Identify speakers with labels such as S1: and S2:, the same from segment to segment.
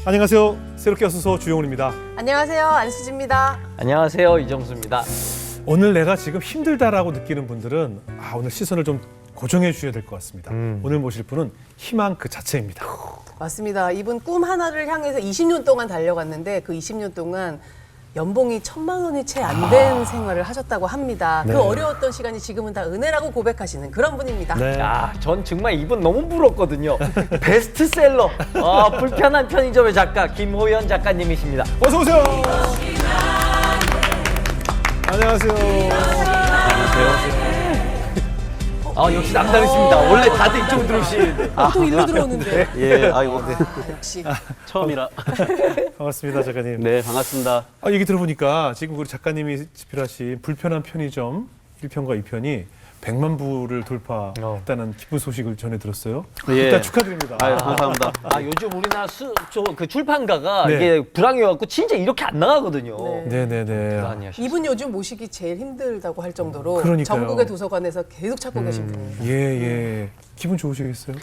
S1: 안녕하세요. 새롭게 어서서 주영훈입니다.
S2: 안녕하세요. 안수지입니다.
S3: 안녕하세요. 이정수입니다.
S1: 오늘 내가 지금 힘들다라고 느끼는 분들은 오늘 시선을 좀 고정해 주셔야 될 것 같습니다. 오늘 모실 분은 희망 그 자체입니다.
S2: 맞습니다. 이분 꿈 하나를 향해서 20년 동안 달려갔는데 그 20년 동안 연봉이 1,000만 원이 채 안 된 생활을 하셨다고 합니다.
S1: 네.
S2: 그 어려웠던 시간이 지금은 다 은혜라고 고백하시는 그런 분입니다.
S1: 네.
S3: 야, 전 정말 이분 너무 부럽거든요. 베스트셀러, 불편한 편의점의 작가 김호연 작가님이십니다.
S1: 어서 오세요. 안녕하세요.
S3: 역시 남다르십니다. 원래 다들 이쪽으로 들어오시는데.
S2: 보통 일로 들어오는데.
S4: 예, 아이고, 네.
S2: 역시.
S4: 처음이라.
S1: 반갑습니다, 작가님.
S4: 네, 반갑습니다.
S1: 얘기 들어보니까 지금 우리 작가님이 집필하신 불편한 편의점 1편과 2편이 100만 부를 돌파했다는 기쁜 소식을 전해 들었어요.
S4: 예.
S1: 일단 축하드립니다.
S4: 아유, 감사합니다.
S3: 요즘 우리나라 그 출판가가
S1: 네.
S3: 이게 불황이어갖고 진짜 이렇게 안 나가거든요.
S1: 네네네.
S3: 많이 하셨어요.
S2: 이분 요즘 모시기 제일 힘들다고 할 정도로
S1: 그러니까요.
S2: 전국의 도서관에서 계속 찾고 계신 분입니다.
S1: 예. 기분 좋으시겠어요?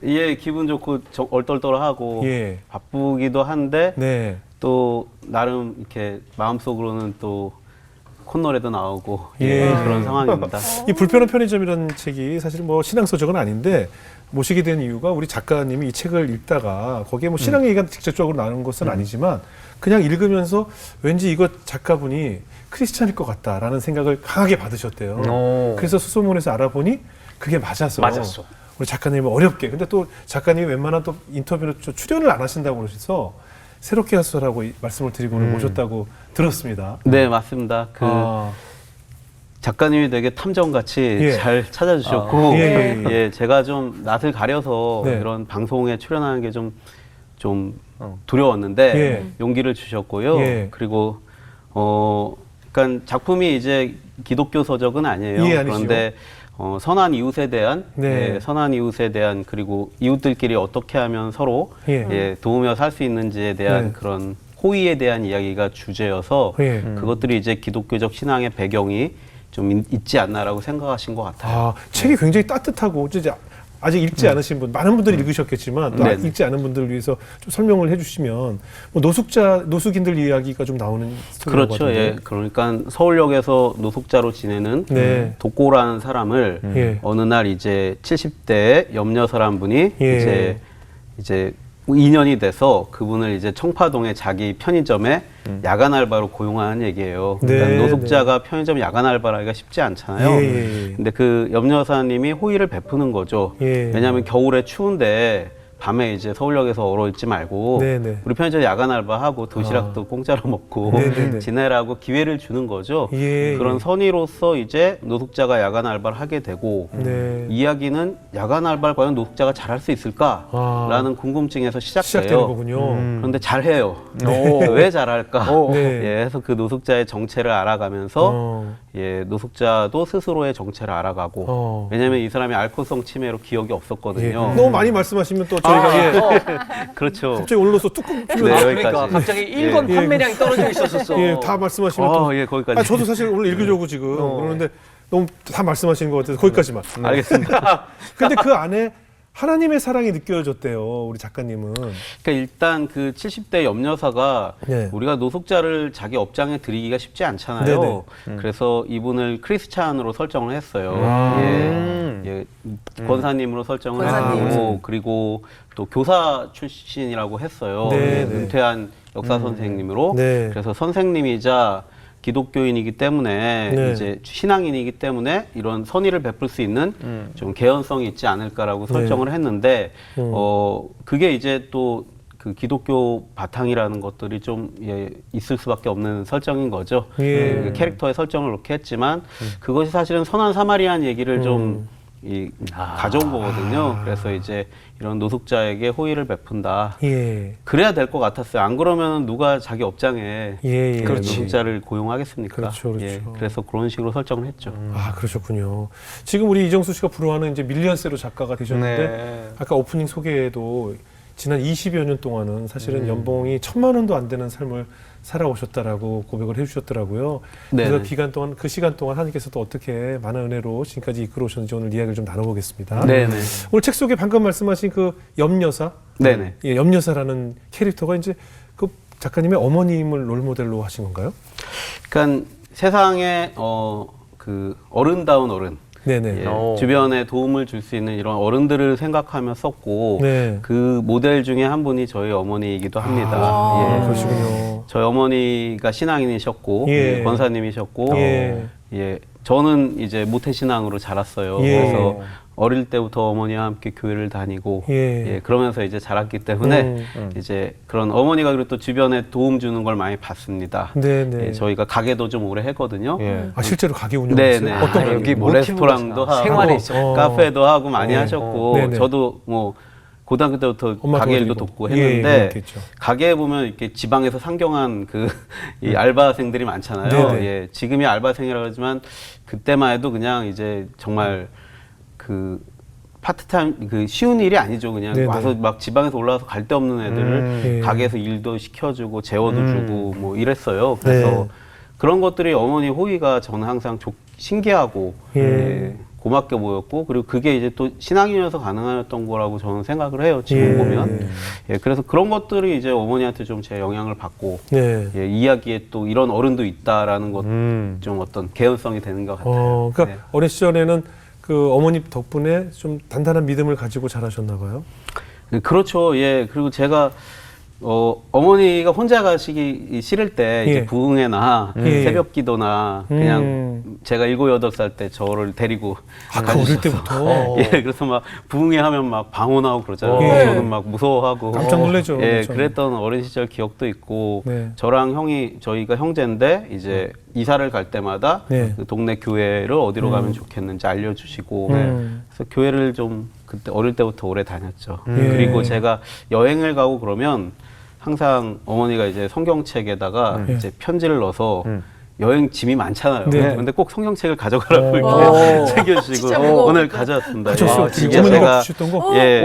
S4: 예, 기분 좋고 얼떨떨하고
S1: 예.
S4: 바쁘기도 한데
S1: 네.
S4: 또 나름 이렇게 마음속으로는 또 콧노래도 나오고
S1: 예.
S4: 그런 상황입니다.
S1: 이 불편한 편의점이라는 책이 사실 뭐 신앙서적은 아닌데 모시게 된 이유가 우리 작가님이 이 책을 읽다가 거기에 뭐 신앙 얘기가 직접적으로 나오는 것은 아니지만 그냥 읽으면서 왠지 이거 작가분이 크리스찬일 것 같다라는 생각을 강하게 받으셨대요.
S3: 오.
S1: 그래서 수소문에서 알아보니 그게 맞았어.
S3: 맞았어.
S1: 우리 작가님은 어렵게. 근데 또 작가님이 웬만한 또 인터뷰로 출연을 안 하신다고 그러셔서 새롭게 하소라고 말씀을 드리고 오늘 모셨다고 들었습니다.
S4: 네, 맞습니다. 그 작가님이 되게 탐정같이
S1: 예.
S4: 잘 찾아주셨고,
S1: 예.
S4: 제가 좀 낯을 가려서
S1: 네.
S4: 이런 방송에 출연하는 게 좀 두려웠는데
S1: 예.
S4: 용기를 주셨고요.
S1: 예.
S4: 그리고 그러니까 작품이 이제 기독교 서적은 아니에요.
S1: 예, 아니죠.
S4: 그런데 선한 이웃에 대한
S1: 네.
S4: 선한 이웃에 대한 그리고 이웃들끼리 어떻게 하면 서로 도우며 살 수 있는지에 대한
S1: 네.
S4: 그런 호의에 대한 이야기가 주제여서
S1: 예.
S4: 그것들이 이제 기독교적 신앙의 배경이 좀 있지 않나라고 생각하신 것 같아요.
S1: 책이 굉장히 따뜻하고 이제 아직 읽지 않으신 분, 많은 분들이 읽으셨겠지만 또
S4: 네네.
S1: 읽지 않은 분들을 위해서 좀 설명을 해주시면 뭐 노숙인들 이야기가 좀 나오는 스토리라고
S4: 그렇죠.
S1: 하던데.
S4: 예. 그러니까 서울역에서 노숙자로 지내는
S1: 네.
S4: 독고라는 사람을
S1: 예.
S4: 어느 날 이제 70대 염려사란 분이
S1: 예.
S4: 이제 인연이 돼서 그분을 이제 청파동의 자기 편의점에 야간 알바로 고용하는 얘기예요.
S1: 네,
S4: 그러니까 노숙자가 편의점 야간 알바를 하기가 쉽지 않잖아요.
S1: 예.
S4: 근데 그 염려사님이 호의를 베푸는 거죠.
S1: 예.
S4: 왜냐하면 겨울에 추운데 밤에 이제 서울역에서 얼어 있지 말고
S1: 네네.
S4: 우리 편의점 야간 알바하고 도시락도 공짜로 먹고
S1: 네네네.
S4: 지내라고 기회를 주는 거죠.
S1: 예.
S4: 그런 선의로서 이제 노숙자가 야간 알바를 하게 되고
S1: 네.
S4: 이야기는 야간 알바를 과연 노숙자가 잘할 수 있을까라는 궁금증에서
S1: 시작되는
S4: 시작돼요.
S1: 거군요.
S4: 그런데 잘해요.
S3: 오.
S4: 왜 잘할까?
S1: 네.
S4: 예, 해서 그 노숙자의 정체를 알아가면서
S1: 어.
S4: 노숙자도 스스로의 정체를 알아가고 왜냐하면 이 사람이 알코올성 치매로 기억이
S1: 예.
S4: 없었거든요.
S1: 너무 많이 말씀하시면 또 저희가
S4: 그렇죠.
S1: 갑자기 올라서 뚜껑
S4: 네,
S1: 피면
S4: 여기까지.
S3: 그러니까 갑자기 1권
S1: 예.
S3: 판매량이 떨어져 있었어.
S1: 다 말씀하시면 또
S4: 예, 거기까지.
S1: 저도 사실 오늘 읽으려고 지금 그러는데 너무 다 말씀하시는 것 같아서 거기까지만.
S4: 알겠습니다.
S1: 근데 그 안에 하나님의 사랑이 느껴졌대요, 우리 작가님은.
S4: 그러니까 일단 그 70대 염려사가
S1: 네.
S4: 우리가 노숙자를 자기 업장에 들이기가 쉽지 않잖아요. 그래서 이분을 크리스찬으로 설정을 했어요. 권사님으로 설정을
S2: 권사님.
S4: 하고 그리고 또 교사 출신이라고 했어요.
S1: 네, 네.
S4: 은퇴한 역사 선생님으로.
S1: 네.
S4: 그래서 선생님이자 기독교인이기 때문에
S1: 네.
S4: 이제 신앙인이기 때문에 이런 선의를 베풀 수 있는 좀 개연성이 있지 않을까라고 설정을 했는데 그게 이제 또 그 기독교 바탕이라는 것들이 좀 있을 수밖에 없는 설정인 거죠. 그 캐릭터의 설정을 그렇게 했지만 그것이 사실은 선한 사마리안 얘기를 좀 가져온 거거든요. 그래서 이제 이런 노숙자에게 호의를 베푼다. 그래야 될 것 같았어요. 안 그러면 누가 자기 업장에 노숙자를 고용하겠습니까?
S1: 그렇죠.
S4: 그래서 그런 식으로 설정을 했죠.
S1: 그러셨군요. 지금 우리 이정수 씨가 불허하는 이제 밀리언세로 작가가 되셨는데
S3: 네.
S1: 아까 오프닝 소개에도 지난 20여 년 동안은 사실은 연봉이 1,000만 원도 안 되는 삶을 살아오셨다라고 고백을 해주셨더라고요. 그래서 그 시간 동안 하나님께서 또 어떻게 많은 은혜로 지금까지 이끌어 오셨는지 오늘 이야기를 좀 나눠보겠습니다.
S4: 네네.
S1: 오늘 책 속에 방금 말씀하신 그 염려사
S4: 네네.
S1: 예, 염려사라는 캐릭터가 이제 그 작가님의 어머님을 롤모델로 하신 건가요?
S4: 그러니까 세상에 그 어른다운 어른.
S1: 네네.
S4: 예, 주변에 도움을 줄 수 있는 이런 어른들을 생각하며 썼고
S1: 네.
S4: 그 모델 중에 한 분이 저희 어머니이기도 합니다.
S1: 아,
S4: 예.
S1: 그러시군요.
S4: 저희 어머니가 신앙인이셨고
S1: 예.
S4: 예, 권사님이셨고
S1: 예.
S4: 예, 저는 이제 모태신앙으로 자랐어요.
S1: 예.
S4: 그래서 어릴 때부터 어머니와 함께 교회를 다니고
S1: 예.
S4: 예, 그러면서 이제 자랐기 때문에 이제 그런 어머니가 그리고 또 주변에 도움 주는 걸 많이 봤습니다.
S1: 네네.
S4: 예, 저희가 가게도 좀 오래 했거든요.
S3: 예.
S1: 아, 실제로 가게 운영하세요?
S4: 네네.
S1: 어떤 가게?
S3: 여기
S4: 뭐
S3: 모티브가
S4: 레스토랑도
S3: 있구나.
S4: 하고
S3: 생활에 있어.
S4: 카페도 하고 많이
S1: 네.
S4: 하셨고
S1: 네네.
S4: 저도 뭐 고등학교 때부터
S1: 엄마
S4: 가게 일도
S1: 도와드리고.
S4: 돕고
S1: 예,
S4: 했는데
S1: 그렇겠죠.
S4: 가게에 보면 이렇게 지방에서 상경한 그 이 알바생들이 많잖아요.
S1: 네네.
S4: 예, 지금이 알바생이라고 하지만 그때만 해도 그냥 이제 정말 그 파트타임 그 쉬운 일이 아니죠. 그냥
S1: 네네.
S4: 와서 막 지방에서 올라와서 갈 데 없는 애들을
S1: 예.
S4: 가게에서 일도 시켜주고 재워도 주고 뭐 이랬어요. 그래서
S1: 네.
S4: 그런 것들이 어머니 호의가 저는 항상 신기하고
S1: 예.
S4: 예, 고맙게 보였고 그리고 그게 이제 또 신앙인이어서 가능했던 거라고 저는 생각을 해요. 지금
S1: 예.
S4: 보면 예, 그래서 그런 것들이 이제 어머니한테 좀 제 영향을 받고
S1: 네.
S4: 예, 이야기에 또 이런 어른도 있다라는 것 좀 어떤 개연성이 되는 것 같아요.
S1: 그러니까
S4: 네.
S1: 어린 시절에는 그 어머니 덕분에 좀 단단한 믿음을 가지고 자라셨나 봐요.
S4: 그렇죠. 예. 그리고 제가 어머니가 혼자 가시기 싫을 때
S1: 예.
S4: 이제 부흥회나
S1: 예.
S4: 새벽 기도나 그냥 제가 7, 8살 때 저를 데리고
S1: 아까 어릴 때부터.
S4: 예, 그래서 막 부흥회 하면 막 방언하고 그러잖아요.
S1: 예.
S4: 저는 막 무서워하고
S1: 깜짝 놀라죠.
S4: 예,
S1: 그렇죠.
S4: 그랬던 어린 시절 기억도 있고
S1: 네.
S4: 저랑 형이 저희가 형제인데 이제 이사를 갈 때마다
S1: 네.
S4: 그 동네 교회를 어디로 가면 좋겠는지 알려주시고 그래서 교회를 좀 그때 어릴 때부터 오래 다녔죠.
S1: 예.
S4: 그리고 제가 여행을 가고 그러면 항상 어머니가 이제 성경책에다가 이제 편지를 넣어서 여행 짐이 많잖아요.
S1: 네.
S4: 근데 꼭 성경책을 가져가라고
S3: 오.
S4: 이렇게
S2: 진짜
S4: 챙겨주시고
S2: 무거워.
S4: 오늘 가져왔습니다.
S1: 가져왔어요.
S4: 예, 이게
S1: 어머니가
S4: 제가
S1: 주셨던 거?
S4: 예,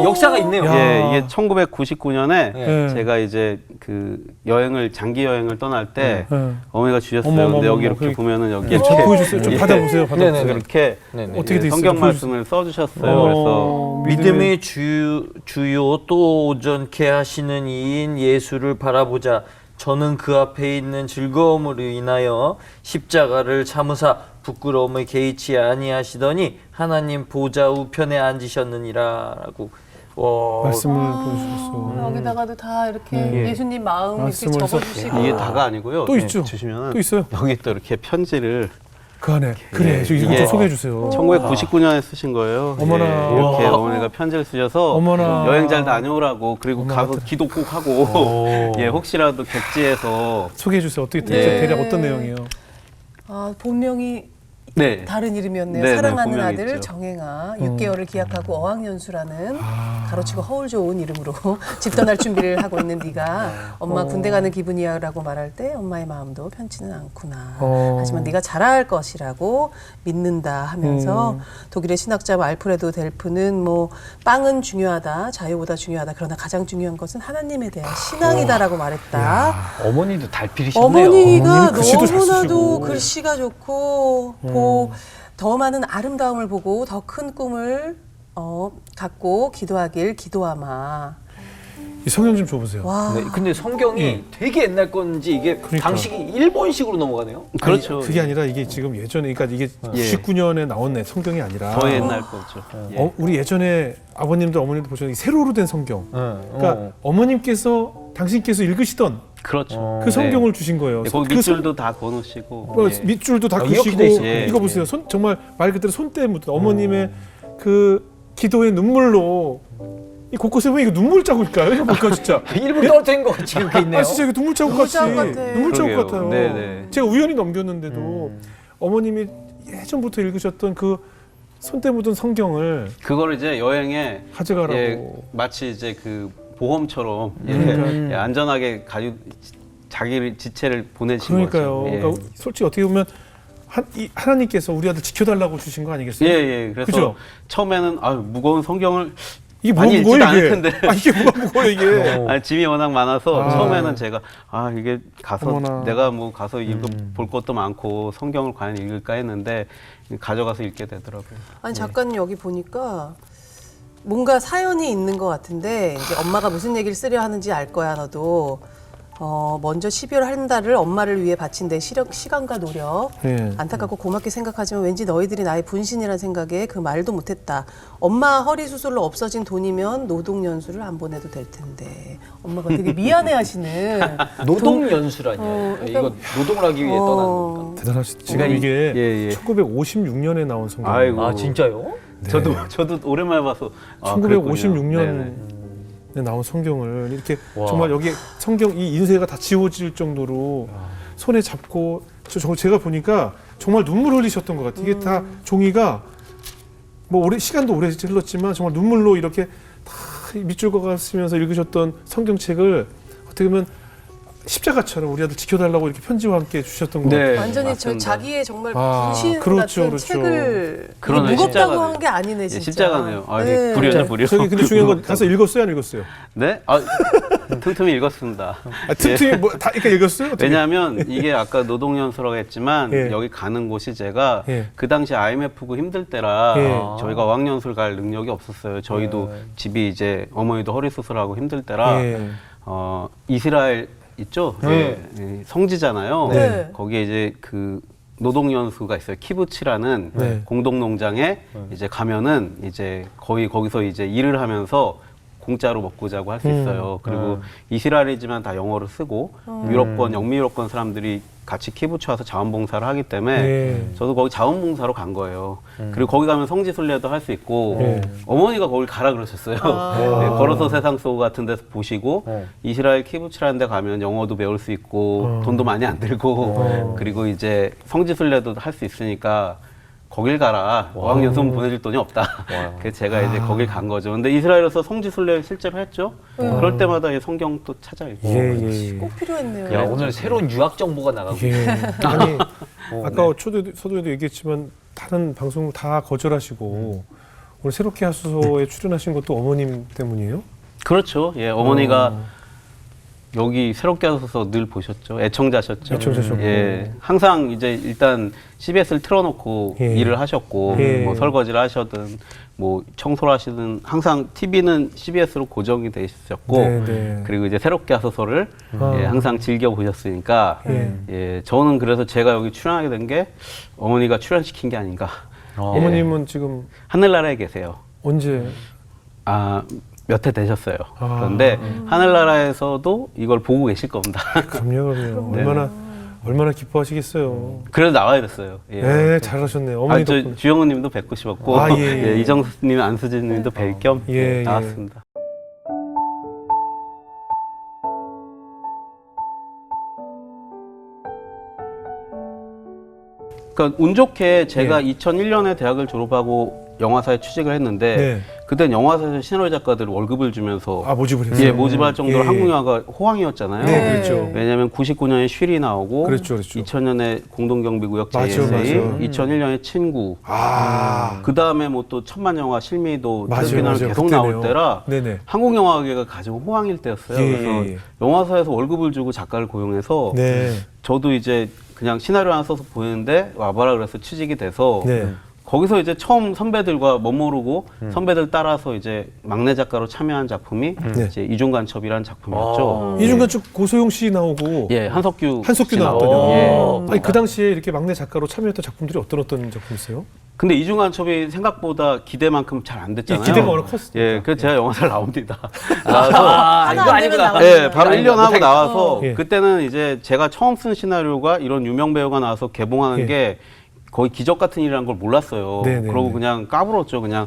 S3: 역사가 있네요.
S1: 야.
S4: 예, 이게 1999년에
S1: 네.
S4: 제가 이제 그 여행을 장기 여행을 떠날 때
S1: 네.
S4: 어머니가 주셨어요.
S1: 어머,
S4: 근데
S1: 어머,
S4: 여기
S1: 어머,
S4: 이렇게
S1: 그-
S4: 보면은 여기
S1: 예, 좀 보여주세요. 좀
S4: 예.
S1: 받아보세요. 받아보세요.
S3: 네네네.
S4: 이렇게
S3: 네네.
S1: 어떻게 돼 있어요?
S4: 성경
S1: 좀 보여주세요.
S4: 말씀을 써주셨어요. 그래서
S3: 믿음의 주요 또 온전케 하시는 이인 예수를 바라보자. 저는 그 앞에 있는 즐거움으로 인하여 십자가를 참으사 부끄러움을 개의치 아니하시더니 하나님 보좌 우편에 앉으셨느니라라고.
S1: 말씀을 보여주셨어.
S2: 여기다가도 다 이렇게
S1: 네.
S2: 예수님 마음 이렇게
S1: 말씀을
S2: 적어주시고.
S4: 이게 다가 아니고요.
S1: 또 있죠.
S4: 주시면은
S1: 또 있어요.
S4: 여기 또 이렇게 편지를
S1: 그 안에. 그래. 저 이거
S4: 이게-
S1: 좀 소개해 주세요.
S4: 1999년에 쓰신 거예요.
S1: 어머나.
S4: 예, 이렇게
S1: 와.
S4: 어머니가 편지를 쓰셔서
S1: 어머나.
S4: 여행 잘 다녀오라고 그리고
S1: 어머나.
S4: 가서 기도 꼭 하고 예, 혹시라도 객지에서
S1: 소개해 주세요. 어떻게
S4: 예.
S1: 대략 어떤 내용이에요?
S2: 아, 본명이
S4: 네.
S2: 다른 이름이었네요.
S4: 네, 네,
S2: 사랑하는
S4: 본명이
S2: 아들
S4: 있죠.
S2: 정행아 6개월을 기약하고 어학연수라는 가로치고 허울 좋은 이름으로 집 떠날 준비를 하고 있는 네가 엄마 군대 가는 기분이야라고 말할 때 엄마의 마음도 편치는 않구나. 하지만 네가 잘할 것이라고 믿는다 하면서 독일의 신학자 알프레도 델프는 뭐 빵은 중요하다, 자유보다 중요하다. 그러나 가장 중요한 것은 하나님에 대한 신앙이다라고 말했다.
S3: 어머니도 달필이셨네요.
S2: 어머니가
S1: 어머니는 글씨도 잘
S2: 너무나도
S1: 쓰시고.
S2: 글씨가 좋고 더 많은 아름다움을 보고 더 큰 꿈을 갖고 기도하길 기도하마.
S1: 이 성경 좀 줘보세요.
S2: 와,
S3: 네, 근데 성경이
S1: 예.
S3: 되게 옛날 건지 이게
S1: 그러니까.
S3: 방식이 일본식으로 넘어가네요.
S4: 그렇죠.
S1: 아니, 그게 아니라 이게 지금 예전에, 그러니까 이게 99년에 나온 성경이 아니라.
S4: 더 옛날 거죠. 예.
S1: 우리 예전에 아버님도 어머님도 보셨는데 세로로 된 성경. 그러니까 어머님께서 당신께서 읽으시던
S4: 그렇죠.
S1: 그 성경을 주신 거예요.
S4: 예, 거기
S1: 그 성-
S4: 밑줄도 다 그어놓으시고 예.
S1: 밑줄도 다
S3: 이렇게
S1: 그시고
S3: 돼 있어요.
S4: 예,
S1: 이거
S4: 예.
S1: 보세요. 정말 말 그대로 손때 묻은 어머님의 그 기도의 눈물로 이 곳곳에 보면 이거 눈물 자국일까요? 이거 볼까 진짜.
S3: 일부 떨어뜨린 것 같이 이렇게 있네요.
S1: 아 진짜 이거 눈물 자국 같이
S2: 눈물 자국 같아.
S1: 눈물 자국
S4: 그러게요.
S1: 같아요.
S4: 네네.
S1: 제가 우연히 넘겼는데도 어머님이 예전부터 읽으셨던 그 손때 묻은 성경을
S4: 그걸 이제 여행에
S1: 가져가라고.
S4: 예, 마치 이제 그 보험처럼
S1: 그러니까.
S4: 예, 안전하게 자기를 지체를 보내신
S1: 그러니까요.
S4: 거죠. 예.
S1: 그러니까 솔직히 어떻게 보면 하나님께서 우리 아들 지켜달라고 주신 거 아니겠어요?
S4: 예, 예. 그래서
S1: 그죠?
S4: 처음에는 무거운 성경을
S1: 이게 뭐가
S4: 많이
S1: 무거워요
S4: 읽지도 않을
S1: 이게?
S4: 텐데.
S1: 아 이게 뭐가 무거워요 이게?
S4: 짐이 워낙 많아서
S1: 아.
S4: 처음에는 제가 이게 가서
S1: 어머나.
S4: 내가 뭐 가서 볼 것도 많고 성경을 과연 읽을까 했는데 가져가서 읽게 되더라고요.
S2: 아니 작가님 여기 보니까 뭔가 사연이 있는 것 같은데 이제 엄마가 무슨 얘기를 쓰려 하는지 알 거야 너도. 먼저 12월 한 달을 엄마를 위해 바친 내 시간과 노력
S1: 예.
S2: 안타깝고 고맙게 생각하지만 왠지 너희들이 나의 분신이라는 생각에 그 말도 못했다. 엄마 허리 수술로 없어진 돈이면 노동연수를 안 보내도 될 텐데. 엄마가 되게 미안해하시는.
S3: 노동연수라니요.
S2: 그러니까-
S3: 이거 노동을 하기 위해 떠나는 겁니까?
S1: 대단하시죠. 지금
S3: 그러니까
S1: 이게
S4: 예.
S1: 1956년에 나온 성경.
S4: 아이고.
S3: 아 진짜요?
S4: 저도 오랜만에 봐서
S1: 1956년에 나온 성경을 이렇게 정말 여기 성경 이 인쇄가 다 지워질 정도로 손에 잡고 제가 보니까 정말 눈물 흘리셨던 것 같아요. 이게 다 종이가 뭐 시간도 오래 흘렀지만 정말 눈물로 이렇게 다 밑줄 그으면서 읽으셨던 성경책을 어떻게 보면 십자가처럼 우리 아들 지켜달라고 이렇게 편지와 함께 주셨던 것 같아요.
S2: 완전히 저
S4: 맞습니다.
S2: 자기의 정말
S1: 아,
S2: 분신
S1: 그렇죠,
S2: 같은
S1: 그렇죠.
S2: 책을 이게
S4: 그러네,
S2: 무겁다고
S4: 십자가네.
S2: 한 게 아니네
S4: 예,
S2: 진짜.
S4: 십자가네요. 아,
S2: 네.
S4: 불효죠, 불효.
S1: 저기 근데 중요한 건 가서 읽었어요, 안 읽었어요?
S4: 네? 틈틈이 읽었습니다.
S1: 틈틈이 다 이렇게 읽었어요? 어떻게?
S4: 왜냐하면 이게 아까 노동연수라고 했지만
S1: 예.
S4: 여기 가는 곳이 제가
S1: 예.
S4: 그 당시 IMF고 힘들 때라
S1: 예.
S4: 저희가 어학연수를 갈 능력이 없었어요. 저희도 집이 이제 어머니도 허리 수술하고 힘들 때라
S1: 예.
S4: 이스라엘 있죠? 예, 성지잖아요.
S2: 네.
S4: 거기에 이제 그 노동연수가 있어요. 키부츠라는
S1: 네.
S4: 공동농장에 이제 가면은 이제 거의 거기서 이제 일을 하면서 공짜로 먹고 자고 할 수 있어요. 그리고 이스라엘이지만 다 영어를 쓰고 유럽권, 영미유럽권 사람들이 같이 키부츠 와서 자원봉사를 하기 때문에
S1: 네.
S4: 저도 거기 자원봉사로 간 거예요. 그리고 거기 가면 성지순례도 할 수 있고
S1: 네.
S4: 어머니가 거길 가라 그러셨어요. 네, 걸어서 세상 속 같은 데서 보시고 이스라엘 키부츠라는 데 가면 영어도 배울 수 있고 돈도 많이 안 들고 그리고 이제 성지순례도 할 수 있으니까 거길 가라. 어학연수는 보내줄 돈이 없다. 그래서 제가 이제 거길 간 거죠. 근데 이스라엘에서 성지순례 실제로 했죠. 그럴 때마다 이 성경 또 찾아 읽고.
S1: 예.
S2: 꼭 필요했네요.
S3: 야 오늘 새로운 유학 정보가 나가고
S1: 예. 아니 아까 서두에도 얘기했지만 다른 방송을 다 거절하시고 오늘 새롭게 하소서에 출연하신 것도 어머님 때문이에요?
S4: 그렇죠. 예, 어머니가 여기 새롭게 하셔서 늘 보셨죠. 애청자셨죠.
S1: 애청자셨고.
S4: 예, 항상 이제 일단 CBS를 틀어놓고
S1: 예.
S4: 일을 하셨고
S1: 예.
S4: 뭐 설거지를 하셔든 뭐 청소를 하시든 항상 TV는 CBS로 고정이 돼 있었고
S1: 네.
S4: 그리고 이제 새롭게 하소서를 예, 항상 즐겨 보셨으니까
S1: 예.
S4: 예, 저는 그래서 제가 여기 출연하게 된 게 어머니가 출연시킨 게 아닌가.
S1: 어머님은 지금
S4: 하늘나라에 계세요.
S1: 언제?
S4: 몇 해 되셨어요.
S1: 아.
S4: 그런데 하늘나라에서도 이걸 보고 계실 겁니다.
S1: 그럼요. 얼마나 기뻐하시겠어요.
S4: 그래도 나와야 됐어요. 예.
S1: 네, 잘하셨네요. 어머니 덕분에.
S4: 주영훈님도 뵙고 싶었고,
S1: 아, 예.
S4: 이정수님, 안수진님도 뵐 겸
S1: 예,
S4: 나왔습니다. 그러니까 운 좋게 제가 2001년에 대학을 졸업하고 영화사에 취직을 했는데
S1: 네.
S4: 그땐 영화사에서 시나리오 작가들 월급을 주면서
S1: 모집을 했어요.
S4: 예, 모집할 정도로
S1: 예.
S4: 한국 영화가 호황이었잖아요.
S1: 네, 그렇죠.
S4: 왜냐하면 99년에 쉬리 나오고,
S1: 그렇죠.
S4: 2000년에 공동경비구역
S1: 맞아요,
S4: JSA,
S1: 맞아요.
S4: 2001년에 친구, 그 다음에 뭐 또 천만 영화 실미도
S1: 맞아요.
S4: 계속
S1: 그때네요.
S4: 나올 때라
S1: 네네.
S4: 한국 영화계가 가장 호황일 때였어요.
S1: 예,
S4: 그래서
S1: 예.
S4: 영화사에서 월급을 주고 작가를 고용해서
S1: 네.
S4: 저도 이제 그냥 시나리오 하나 써서 보냈는데 와봐라 그래서 취직이 돼서
S1: 네.
S4: 거기서 이제 처음 선배들과 멋모르고 선배들 따라서 이제 막내 작가로 참여한 작품이
S1: 네.
S4: 이제 이중간첩이라는 작품이었죠.
S1: 이중간 쪽 고소영 씨 나오고
S4: 예, 한석규
S1: 한석규
S4: 씨 나오고.
S1: 나왔더니.
S4: 예.
S1: 아니 그 당시에 이렇게 막내 작가로 참여했던 작품들이 어떤 작품이세요?
S4: 근데 이중간첩이 생각보다 기대만큼 잘 안 됐잖아요.
S1: 기대가 워낙 컸으니까.
S4: 예, 그래서 제가 영화사를 나옵니다.
S3: 아
S2: 하나
S3: 이거
S2: 안
S3: 아니고
S2: 되면
S3: 나가.
S4: 예, 바로 1년 하고 나와서
S1: 예.
S4: 그때는 이제 제가 처음 쓴 시나리오가 이런 유명 배우가 나와서 개봉하는
S1: 예.
S4: 게 거의 기적 같은 일이라는 걸 몰랐어요.
S1: 네네네.
S4: 그러고 그냥 까불었죠. 그냥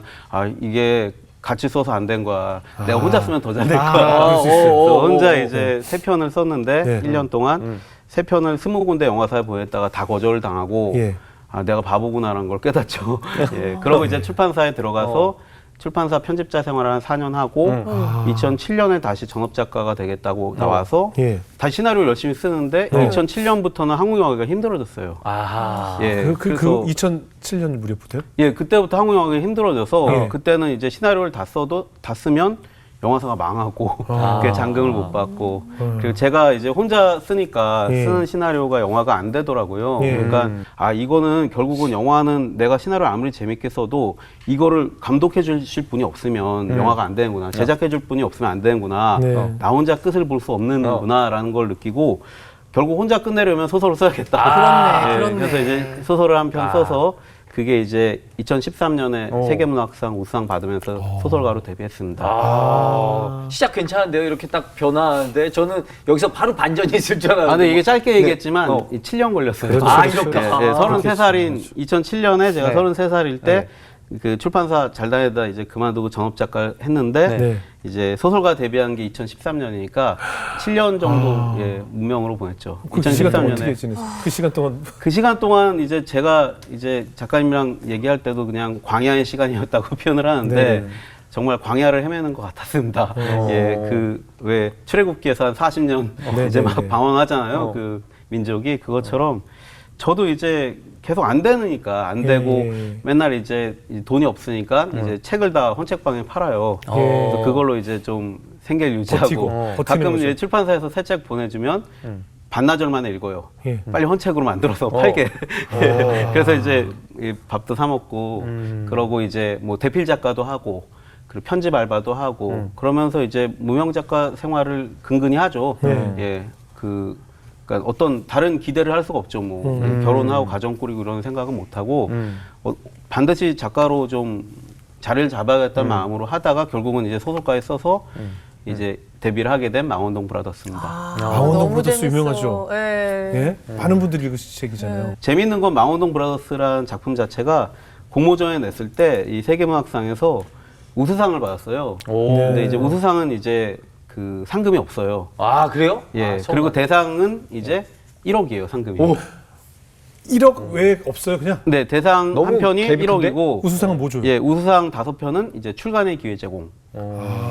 S4: 이게 같이 써서 안 된 거야. 내가 혼자 쓰면 더 잘 될 거야.
S1: 그럴 수 있어요.
S4: 그래서 혼자 이제 3편을 썼는데
S1: 네.
S4: 1년 동안 3편을 20군데 영화사에 보냈다가 다 거절을 당하고
S1: 예.
S4: 내가 바보구나라는 걸 깨닫죠. 예, 그러고 이제 출판사에 들어가서 출판사 편집자 생활을 한 4년 하고 2007년에 다시 전업작가가 되겠다고 나와서
S1: 예.
S4: 다시 시나리오를 열심히 쓰는데 2007년부터는 한국 영화가 힘들어졌어요.
S3: 아하.
S4: 예,
S1: 그
S4: 그래서
S1: 2007년 무렵부터요?
S4: 예, 그때부터 한국 영화가 힘들어져서
S1: 예.
S4: 그때는 이제 시나리오를 다 쓰면 영화사가 망하고
S1: 아.
S4: 그 잔금을 못 받고 그리고 제가 이제 혼자 쓰니까
S1: 예.
S4: 쓰는 시나리오가 영화가 안 되더라고요.
S1: 예.
S4: 그러니까 아 이거는 결국은 영화는 내가 시나리오 아무리 재밌게 써도 이거를 감독해 주실 분이 없으면 영화가 안 되는구나. 제작해 줄 분이 없으면 안 되는구나.
S1: 네.
S4: 나 혼자 끝을 볼 수 없는구나라는 걸 느끼고 결국 혼자 끝내려면 소설을 써야겠다.
S2: 그렇네,
S4: 예,
S2: 그렇네.
S4: 그래서 이제 소설을 한 편 써서 그게 이제 2013년에 세계문학상 우수상 받으면서 소설가로 데뷔했습니다.
S3: 시작 괜찮은데요? 이렇게 딱 변화하는데 저는 여기서 바로 반전이 있을 줄 알았는데.
S4: 아, 근데 이게 짧게 얘기했지만
S3: 어.
S4: 이 7년 걸렸어요.
S1: 그렇죠,
S3: 아,
S1: 그렇죠.
S3: 이렇게.
S4: 네,
S3: 아,
S4: 33살인 2007년에 제가
S3: 네.
S4: 33살일 때 그 출판사 잘 다니다 이제 그만두고 전업 작가 했는데
S1: 네.
S4: 이제 소설가 데뷔한 게 2013년이니까 7년 정도 예, 무명으로 보냈죠.
S1: 그 시간 동안 어떻게
S4: 2013년에
S1: 지냈어요? 그 시간 동안
S4: 그 시간 동안 이제 제가 이제 작가님이랑 얘기할 때도 그냥 광야의 시간이었다고 표현을 하는데
S1: 네.
S4: 정말 광야를 헤매는 것 같았습니다. 예, 그 왜 출애굽기에서 한 40년
S1: 네,
S4: 이제
S1: 네,
S4: 막
S1: 네.
S4: 방황하잖아요. 그 민족이 그것처럼 저도 이제 계속 안 되니까 안
S1: 예,
S4: 되고
S1: 예.
S4: 맨날 이제 돈이 없으니까 이제 책을 다 헌책방에 팔아요. 그래서 그걸로 이제 좀 생계를 유지하고
S1: 버티고, 버티는
S4: 가끔
S1: 거죠.
S4: 이제 출판사에서 새 책 보내주면 반나절 만에 읽어요.
S1: 예.
S4: 빨리 헌책으로 만들어서 팔게. 예. 그래서 이제 이 밥도 사 먹고 그러고 이제 뭐 대필 작가도 하고 그리고 편집 알바도 하고 그러면서 이제 무명 작가 생활을 근근히 하죠. 예. 그러니까 어떤 다른 기대를 할 수가 없죠. 뭐 결혼하고 가정 꾸리고 이런 생각은 못 하고 반드시 작가로 좀 자리를 잡아야겠다는 마음으로 하다가 결국은 이제 소설가에 써서 이제 데뷔를 하게 된 망원동 브라더스입니다.
S1: 망원동
S2: 너무
S1: 브라더스
S2: 재밌어.
S1: 유명하죠.
S2: 예.
S1: 예? 많은 분들이 읽으신 책이잖아요.
S4: 재밌는 건 망원동 브라더스라는 작품 자체가 공모전에 냈을 때 이 세계문학상에서 우수상을 받았어요. 근데 이제 우수상은 이제 그 상금이 없어요.
S3: 아, 그래요?
S4: 예.
S3: 아,
S4: 그리고 대상은 이제 1억이에요, 상금이.
S1: 1억 왜 없어요, 그냥?
S4: 네, 대상
S3: 너무
S4: 한 편이
S3: 갭이 큰데?
S4: 1억이고
S1: 우수상은 뭐 줘요?
S4: 예, 우수상 5편은 이제 출간의 기회 제공.